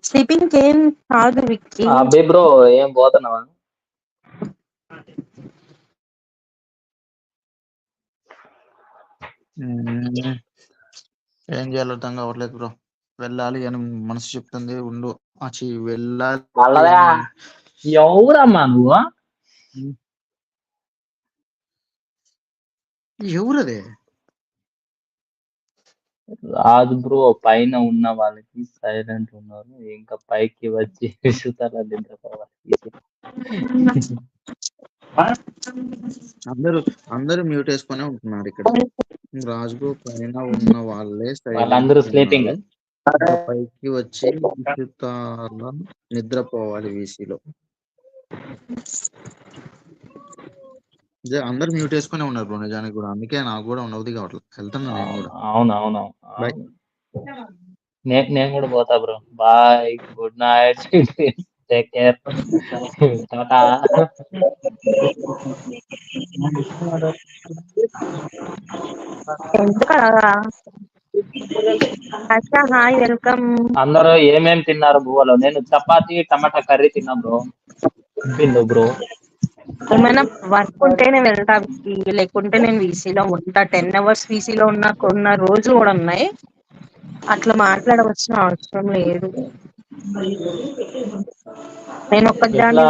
స్లీపింగ్ ఏం కాదు విక్కీ. అబ్బే బ్రో ఏం పోతున్నావా? ఏం చేయాలో అర్థం కావట్లేదు బ్రో. వెళ్ళాలి అని మనసు చెప్తుంది, ఉండు వెళ్ళాలి. ఎవరమ్మా నువ్వు? ఎవరదే? రాజు బ్రో పైన ఉన్న వాళ్ళకి సైలెంట్ ఉన్నారు, ఇంకా పైకి వచ్చి విసుతారా నిద్రపోవాలి. అందరూ మ్యూట్ వేసుకునే ఉంటున్నారు ఇక్కడ. రాజు బ్రో పైన ఉన్న వాళ్ళే వాళ్ళందరూ స్లీపింగ్. పైకి వచ్చి విసుతారా నిద్రపోవాలి వీసీలో. అందరు మ్యూట్ వేసుకునే ఉన్నారు బ్రో నిజానికి కూడా, అందుకే నాకు కూడా ఉన్నది కావట్లేదు. వెళ్తున్నా నేను కూడా. అవునవును, నేను కూడా పోతా bro. Bye, good night, take care, టాటా. Hi, welcome. అందరూ ఏమేమి తిన్నారు బువ్వలో? నేను చపాతి టమాటా కర్రీ తిన్నా బ్రో. బ్రో ఏమైనా వర్క్ ఉంటేనే వెళ్తా, లేకుంటే నేను వీసీలో ఉంటా. 10 hours వీసీలో ఉన్న రోజులు కూడా ఉన్నాయి. అట్లా మాట్లాడవలసిన అవసరం లేదు. నేను ఒక్కదాన్ని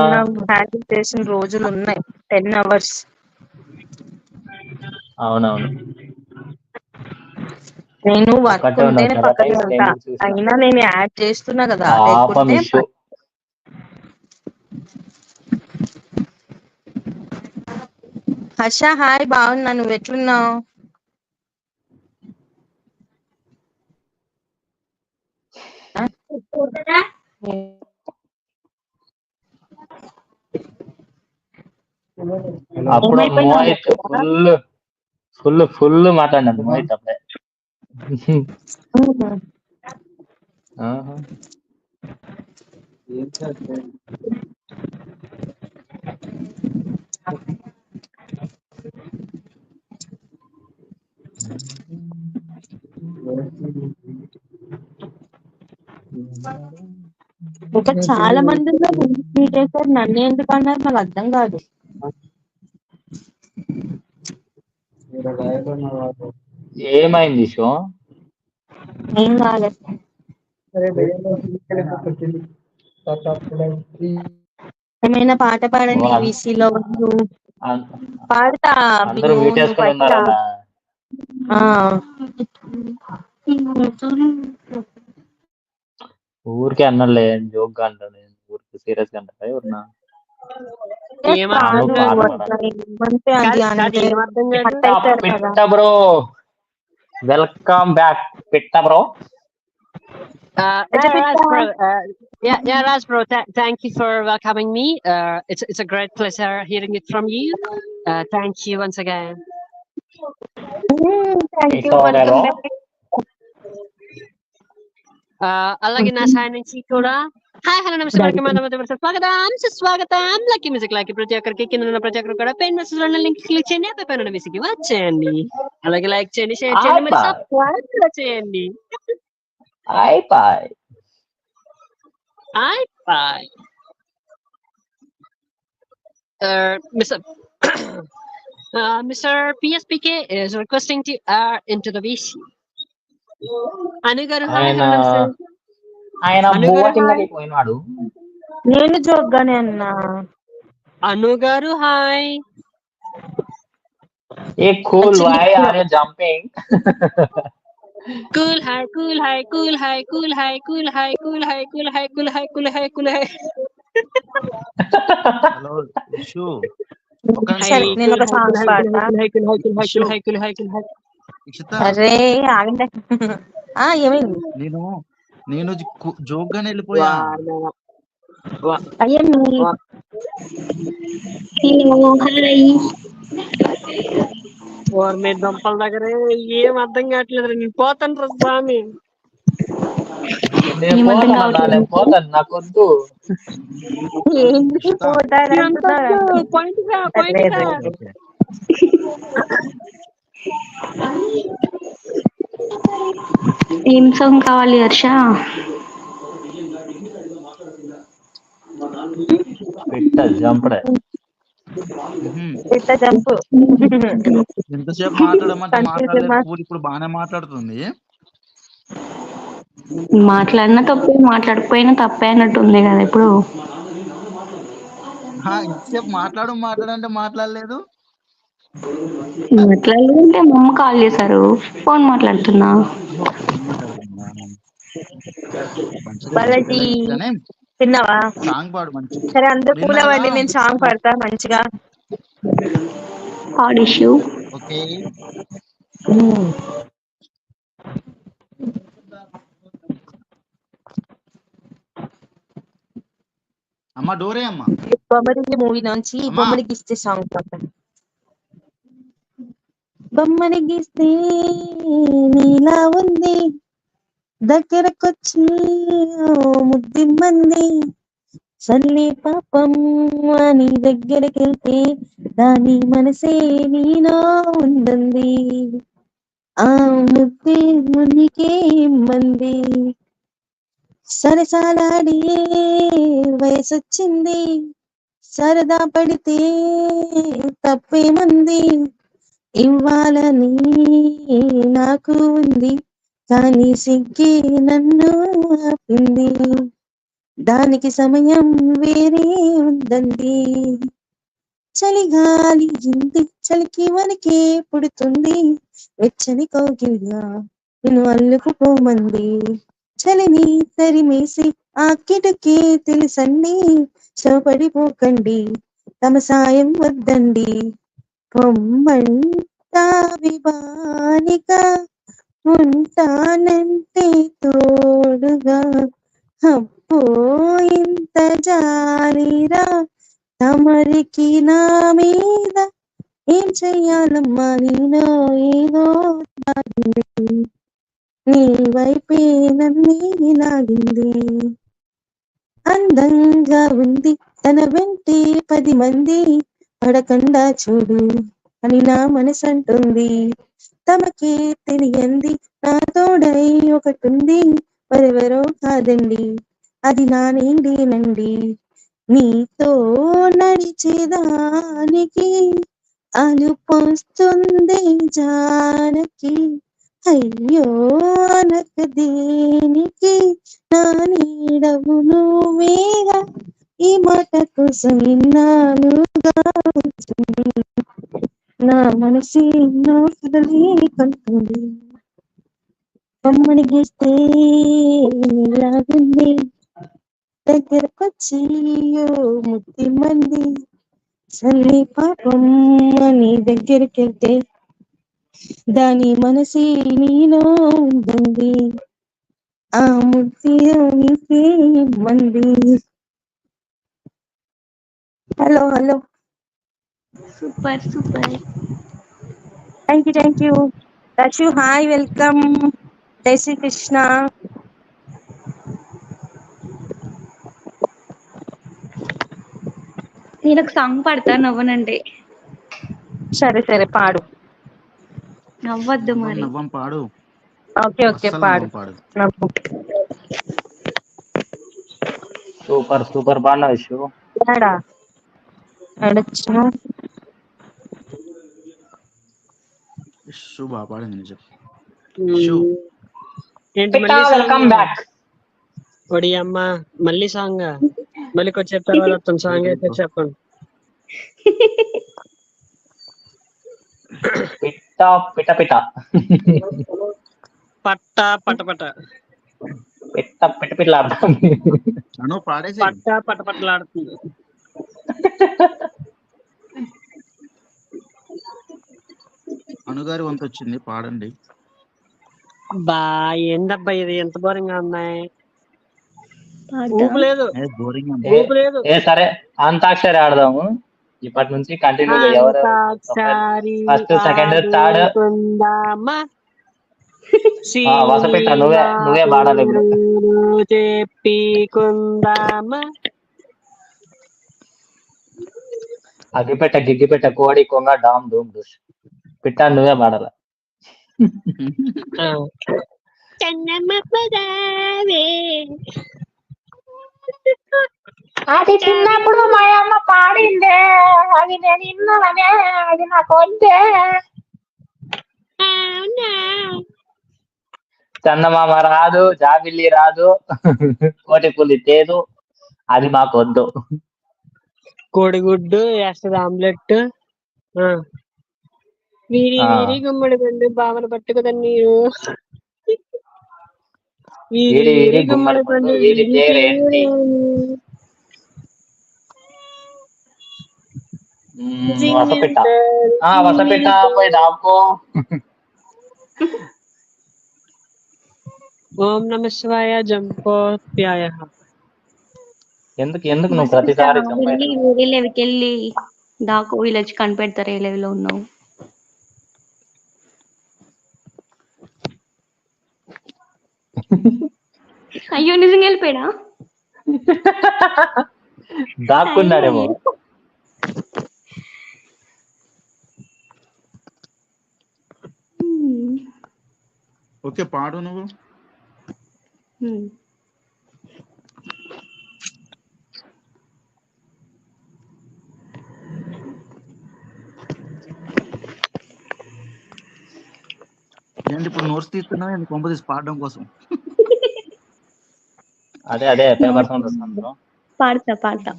హ్యాండిల్ చేసిన రోజులు ఉన్నాయి 10 hours. అవునవును, నేను వర్క్ ఉంటేనే పక్కకి వెళ్తా. అయినా నేను యాడ్ చేస్తున్నా కదా, లేకుంటే హర్ష హాయ్, బాగున్నా, నువ్వు ఎట్లున్నావు? అప్పుడు మోహిత్ ఫుల్ మాట్లాడినాను మోహిత్ అప్పుడే. ఇంకా చాలా మంది చేశారు, నన్ను ఎందుకు అన్నారు నాకు అర్థం కాదు. ఏమైంది షో? ఏం కాలేదు. ఏమైనా పాట పాడండి వీసీలో. పాడతా. ఊరికే అన్నలే, జోక్ గా అంటాను. ఊరికి సీరియస్ గా అంటా ఎవరన్నా. బ్రో వెల్కమ్ బ్యాక్ పిట్ట bro. Raj bro, thank you for welcoming me. It's a great pleasure hearing it from you. Thank you once again. Thank you. Welcome back. అలాగే నా సైడ్ నుంచి కూడా హాయ్ హలో నమస్తే స్వాగతం లక్కీ మ్యూజిక్ లక్కీ. ప్రతి ఒక్కరికి కింద ఉన్న ప్రతి ఒక్కరు కూడా పెయిన్ మెసేజ్ లింక్ క్లిక్ చేయండి, పైన మ్యూజిక్ వచ్చేయండి. అలాగే లైక్ చేయండి, షేర్ చేయండి, మరి సబ్స్క్రైబ్ కూడా చేయండి. Mr. PSPK is requesting to add into the VC. Anu garu hi. ఆయన పోయినాడు. నేను జోగ్గానే అన్నా. అను గారు hi. Hey cool why are you jumping? Cool hi cool hi cool hi cool hi cool hi cool hi cool hi cool hi cool hi cool hi. Hello Ishu, నేను ఒక song పాడతా. అరే ఆగండి. ఏమైంది? నేను జోక్ గానే వెళ్ళిపోయా. మీ దంపల దగ్గర ఏం అర్థం కావట్లేదు. నేను పోతాను రా స్వామి. పోతాను, నాకొద్దు. ఏం సాంగ్ కావాలి హర్ష? ఎంతసేపు మాట్లాడమంటే మాట్లాడలేదు. ఇప్పుడు బాగానే మాట్లాడుతుంది. మాట్లాడినా తప్పే, మాట్లాడకపోయినా తప్పే అన్నట్టు ఉంది కదా ఇప్పుడు. ఇంతసేపు మాట్లాడంటే మాట్లాడలేదు. మాట్లాడలేదంటే మా అమ్మ కాల్ చేశారు, ఫోన్ మాట్లాడుతున్నా. బాలాజీ తిన్నావా? సాంగ్ పాడు మంచి. సరే అందరు కూలవండి, నేను సాంగ్ పాడతా మంచిగా. ఆడిషు ఓకే. అమ్మ డోరే అమ్మ. బొమ్మడికి మూవీ నుంచి బొమ్మడి గీస్తే సాంగ్ పాడతా. బొమ్మని గీస్తే నీలా ఉంది, దగ్గరకొచ్చి ముద్దిమ్మంది, సల్లి పాపం నీ దగ్గరకెళ్తే దాని మనసే నీలో ఉందంది, ఆ ముద్దే మునికే ఇమ్మంది, సరసాలాడి వయసొచ్చింది, సరదా పడితే తప్పేమంది, ఇవ్వాలని నాకు ఉంది కానీ సిగ్గే నన్ను ఆపింది, దానికి సమయం వేరే ఉందండి, చలిగాలి ఇంది చలికి వనికే పుడుతుంది, వెచ్చని కౌగిలిగా నిన్ను అల్లుకుపోమంది, చలిని తరిమేసి ఆ కిటకే తెలుసండి, చవపడిపోకండి తమ సాయం వద్దండి, పొమ్మంటా వివానిక ఉంటానంటే తోడుగా, అప్పో ఇంత జాలిరా తమరికి నా మీద, ఏం చెయ్యాలమ్మా నీలో ఏదో దాగింది, నీ వైపే నన్నే లాగింది, అందంగా ఉంది తన వెంటే 10 మంది, పడకుండా చూడు అని నా మనసంటుంది, తమకే తెలియంది నా తోడై ఒకటుంది, మరెవరో కాదండి అది నా నీడేనండి, నీతో నడిచేదానికి అలుపొస్తుంది జానకి, అయ్యో అనక దేనికి నా నీడవు నువ్వేగా, ఈ మాట కోసం ఇన్నాళ్ళుగా నా మనసి ఎన్నో కదలే కంటుంది, బొమ్మని గీస్తే లాగుంది, దగ్గరకొచ్చి ముద్దిమ్మంది, సల్లి పాపం నీ దగ్గరికెళ్తే దాని మనసి నీలో ఉందండి, ఆ ముద్దే నీకే ఇమ్మంది. Hello hello. Super super. Thank you Rashu. Hi, welcome. Jai Srikrishna. నేను ఒక సాంగ్ పాడతా నవ్వనంటే. సరే సరే పాడు. నవ్వద్దు మరి. నవ్వం పాడు. ఓకే ఓకే పాడు. సూపర్ సూపర్ పాడిన విషు. బాగా పాడింది నిజం. Welcome back. ఒడి అమ్మ మళ్ళీ సాంగ్ మళ్ళీ వచ్చే తర్వాత సాంగ్ అయితే చెప్పండి. పిట్ట పిట పిట పట్ట పట పట పిట్ట పిట పిట్లాడుతుంది. పట్ట పట పట్టలాడుతుంది. అనుగారి వంతు వచ్చింది, పాడండి. బా ఏందబ్బా ఇది ఎంత బోరింగ్ గా ఉన్నాయి. ఊపు లేదు. సరే అంతాక్షరి ఆడదాము ఇప్పటి నుంచి కంటిన్యూగా. ఎవరు ఫస్ట్ సెకండ్ థర్డ్ వసపిట్ట నువ్వే పాడాలి ఇప్పుడు. చెప్పికుందామా అగ్గిపెట్ట గిగ్గిపెట్ట కోడి కొంగ డామ్ డూమ్ డూస్ పిట్ట నువ్వే పాడాల. అది చిన్నప్పుడు మా అమ్మ పాడిందే, అది నేను విన్నానే, అది నాకు వద్దే. చందమామ రాదు, జాబిల్లి రాదు, కోటి పులి తేదు, అది మాకు వద్దు. కోడిగుడ్డు వేస్తుంది ఆమ్లెట్. వీరి వీరి గుమ్మడి పండు భావన పట్టుకుదా నీరు. వీరి వీరి గుమ్మడి పండు వీరి పేరేంటి? వసపిట్ట. వసపిట్ట పోయి దాపో. ఓం నమ శివాయ జంపోత్యాయ. ఎందుకు నువ్వు ప్రతిసారి వేరే లెవెల్కి వెళ్ళి దాకు వీళ్ళొచ్చి కనిపెడతారు ఏ లెవెల్లో ఉన్నావు. అయ్యో నిజంగా వెళ్ళిపోయాడా? దాక్కున్నాడేమో. ఓకే పాడు నువ్వు. ఏంటి ఇప్పుడు నోట్స్ తీస్తున్నావు ఎందుకు కొంప తీసి పాడడం కోసం? అదే పేపర్ సౌండ్ వస్తుంది. పాడతా పాడు.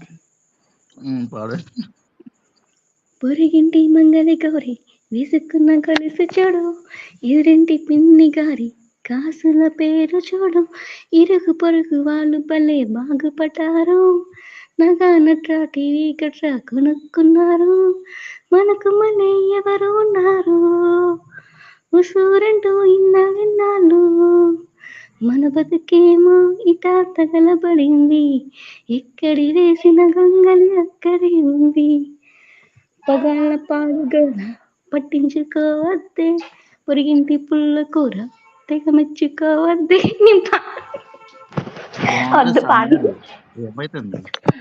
పొరిగింటి మంగళి గౌరి వేసుకున్న కలిసి చూడు, ఎదురింటి పిన్ని గారి కాసుల పేరు చూడు, ఇరుగు పొరుగు వాళ్ళు భలే బాగుపడ్డారు, నగా నట్రా టీవీ గట్రా కొనుక్కున్నారు, మనకు మళ్ళీ ఎవరు ఉన్నారు, ఉసూరంటూ విన్నాళ్ళు, మన బతుకేమో ఇటా తగలబడింది, ఎక్కడి వేసిన గొంగలి అక్కడే ఉంది, పగాళ్ళ పాడుగా పట్టించుకోవద్దే, పొరిగింటి పుల్ల కూర తెగ మెచ్చుకోవద్దే. వద్దు పాడు.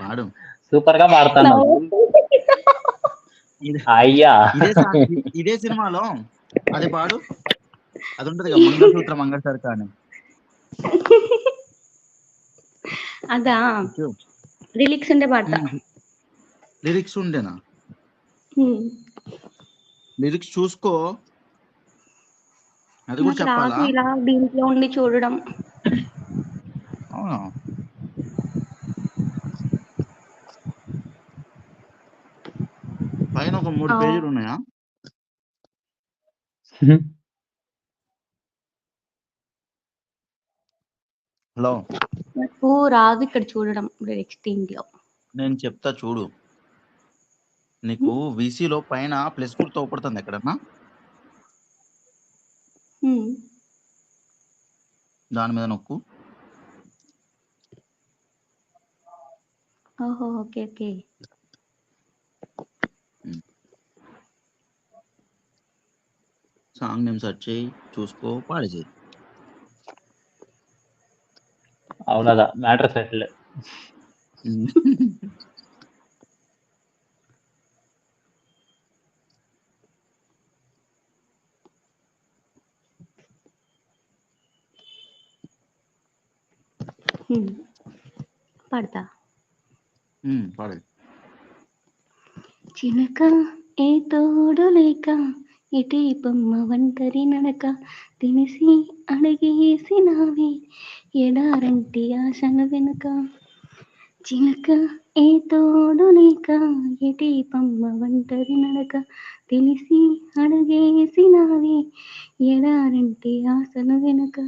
పాడు. సూపర్ గా పాడతాను. అయ్యా ఇదే సినిమాలో అది పాడు. అది ఉంటది కదా మంగళసూత్ర మంగళసరిక అని. అదా లిరిక్స్ ఉండే పాడతా. లిరిక్స్ ఉండేనా? లిరిక్స్ చూసుకో, అది కూడా చెప్పాలా? ఇలా దీంట్లో ఉండి చూడడం. అవునా? పైన ఒక 3 పేజీలు ఉన్నాయా? హలో, నాకు రాదు ఇక్కడ చూడడం లిరిక్స్ దీంట్లో. నేను చెప్తా చూడు. నీకు వీసీలో పైన ప్లస్ గుర్తు అవుపడుతుంది ఎక్కడన్నా? దాని మీద నొక్కు. ఓహో okay okay. Song name search చేయి, చూసుకో, పాడేసేయి. అవునదా మ్యాటర్ సెటిల్. పాడతా. పాడే. చినక ఏ తోడు లేక ఇటీ బొమ్మ ఒంటరి నడక, తినిసి అడిగేసినావి ఎడారంటి ఆశను వెనుక, చినక ఏ తోడు లేక ఇటీ బొమ్మ ఒంటరి నడక, తెలిసి అడుగేసినావి ఎడారంటి ఆశను వెనుక,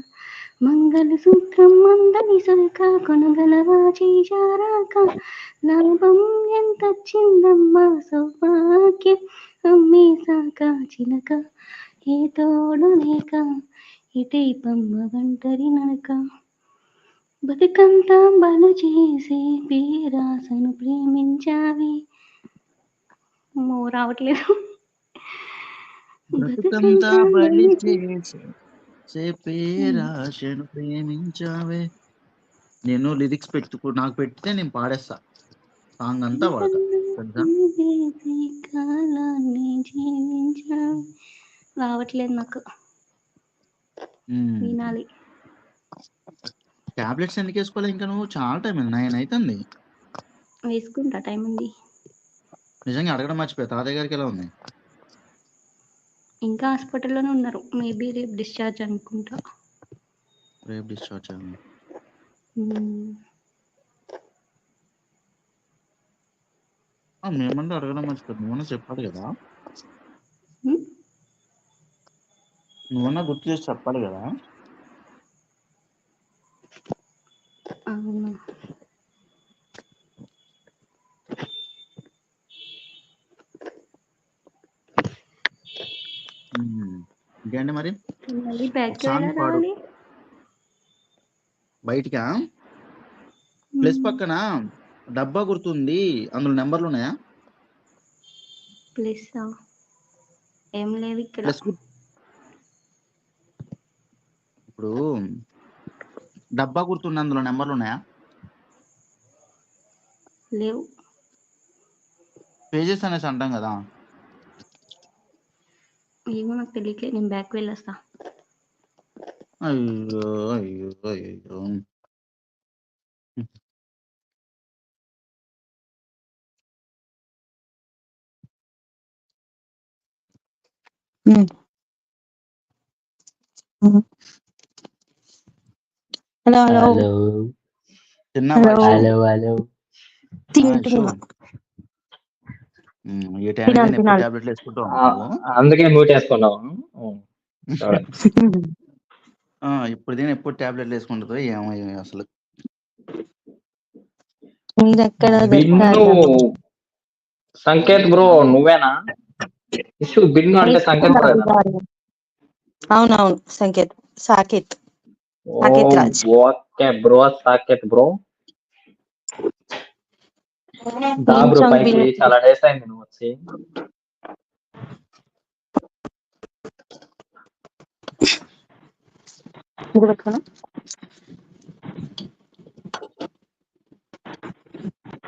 మంగళసూత్రం అందని సొలక కొనగలవా చేశారాక, లాభం ఎంతొచ్చిందమ్మా సౌభాగ్యం అమ్మేశాక, చిలక ఏ తోడు లేక ఇటే బొమ్మ ఒంటరి నడక, బతుకంతా బలు చేసి పేరాసను ప్రేమించావి. రావట్లేదు. బతుకంతా బలి చేసి పేరాశను ప్రేమించావే. నేను లిరిక్స్ నాకు పెడితే నేను పాడేస్తా, సాంగ్ అంతా పాడతా. రావట్లేదు నాకు, వినాలి. టాబ్లెట్స్ ఎందుకు వేసుకోవాలి ఇంకా? నువ్వు చాలా టైం అయింది, 9 అవుతుంది. వేసుకుంటా, టైం ఉంది. నిజంగా అడగడం మర్చిపోయా, తాతయ్య గారికి ఎలా ఉంది? ఇంకా హాస్పిటల్లోనే ఉన్నారు, మేబీ రేపు డిశ్చార్జ్ అనుకుంటా. రేపు డిశ్చార్జ్? మేమంటే అడగడం మర్చిపోయి నువ్వన్నా చెప్పాలి కదా, నువ్వన్నా గుర్తు చేసి చెప్పాలి కదా. అవును. ఇంకేంటి మరి, మళ్ళీ బ్యాక్ సాంగ్ పాడు రావాలి. బయటికా. ప్లస్ పక్కన డబ్బా గుర్తుంది, అందులో నెంబర్లు ఉన్నాయా? ప్లస్ ఏం లేదు ఇక్కడ. ప్లస్ ఇప్పుడు డబ్బా గుర్తుంది, అందులో నెంబర్లు ఉన్నాయా? లేవు. పేజెస్ అనేసి అంటాం కదా. ఏమో నాకు తెలియట్లేదు, నేను బ్యాక్ వెళ్ళొస్తా. అయ్యో అయ్యో అయ్యో. హలో హలో హలో చిన్న హలో హలో హలో. తింటున్నా. ఈ టైంకి తినాలి ఎప్పుడు తినాలి. టాబ్లెట్లు వేసుకుంటావు నువ్వు? అందుకే మ్యూట్ వేసుకున్నావు. ఇప్పుడు దీని ఎప్పుడు టాబ్లెట్లు వేసుకుంటుందో ఏమో అసలు. మీరెక్కడ బిన్ను సంకేత్ బ్రో నువ్వేనా? బిన్ను అంటే సంకేత్ బ్రో. అవునవును Sanket Saket Saket Raj. Okay bro Saket bro. దా ఏం బ్రో సాంగ్ పైకి, బిన్ను? చాలా డేస్ అయింది నువ్వు వచ్చి.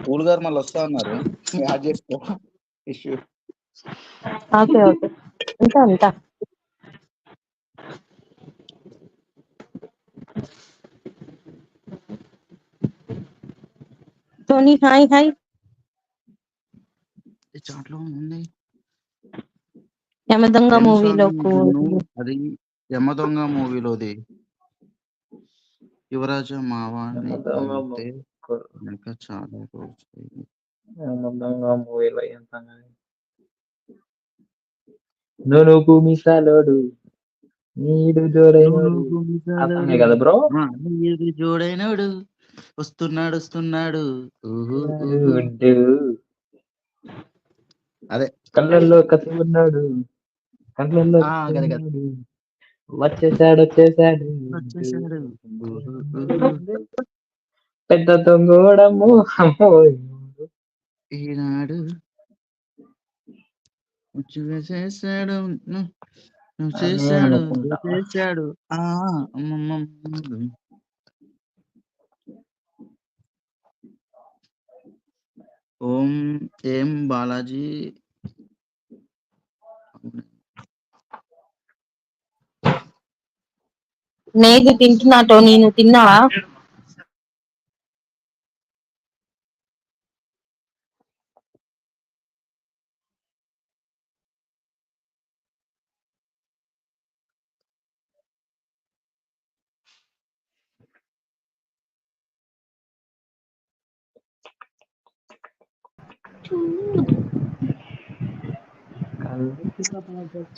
పూల్ గారు మళ్ళీ వస్తా ఉన్నారు, యాడ్ చేసుకో ఇష్యూ. ఓకే ఓకే ఉంటా ఉంటా. Tony hi hi. చాట్లో ఉంది యమదొంగ మూవీలో అది, యమదొంగ మూవీలోది. యువరాజ మావాణి చాలా మూవీలో ఎంత నువ్వు మిసాలోడు నీడు జోడైనోడు కదా బ్రో. జోడైనడు వస్తున్నాడు వస్తున్నాడు. అదే కళ్ళల్లో కసి ఉన్నాడు, కళ్ళల్లో వచ్చేసాడు వచ్చేసాడు పెద్ద దొంగోడము ఈనాడు చేశాడు చేశాడు చేశాడు. ఓం ఏం బాలాజీ నేను తింటున్నా. టోనీ నువ్వు తిన్నావా?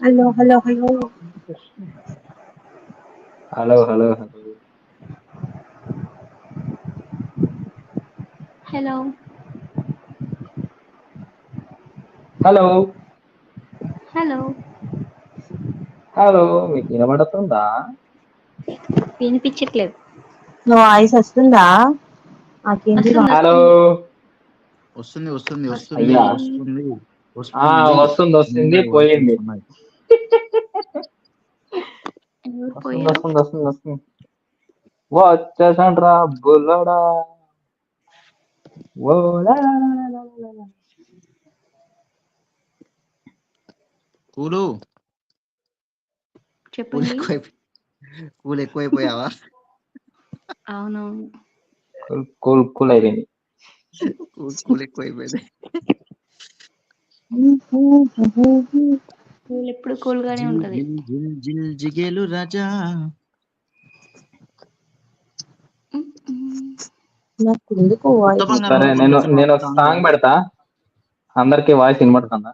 Hello hello hello hello hello hello hello hello hello. మీకు వినబడుతుందా? వినిపించట్లేదు. నువ్వు వాయిస్ వస్తుందా? హలో వస్తుంది వస్తుంది వస్తుంది అయ్యా వస్తుంది వస్తుంది వస్తుంది పోయింది. వస్తుంది వస్తుంది వస్తుంది వస్తుంది. వచ్చేసండ్రా బుల్లడా. కూలు చెప్పండి. కూల్ ఎక్కువైపోయావా? అవునవును, కూల్ కూల్ అయిపోయింది. కూల్ ఎక్కువైపోయింది. కూల్ ఎప్పుడు కూల్ గానే ఉంటది. జిగేలు రాజా. సరే నేను నేను సాంగ్ పెడతా, అందరికి వాయిస్ వినబడుతుందా?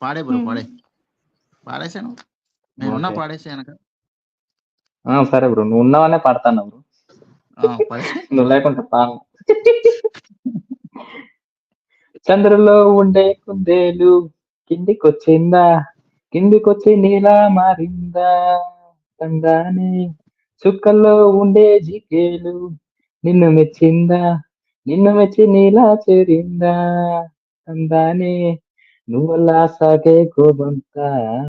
పాడే బ్రో పాడే. పాడేసాను నేనున్నా ఓకే. పాడేసాను. సరే బ్రో, నువ్వు ఉన్నావనే పాడతాను బ్రో, నువ్వు లేకుంటే పాను. చంద్రులో ఉండే కుందేలు కిందికొచ్చి నీలా మారిందా తందాని, చుక్కల్లో ఉండే జికేలు నిన్ను మెచ్చి నీలా చేరిందా తందాని, నువ్వలా సాగే కోబంతా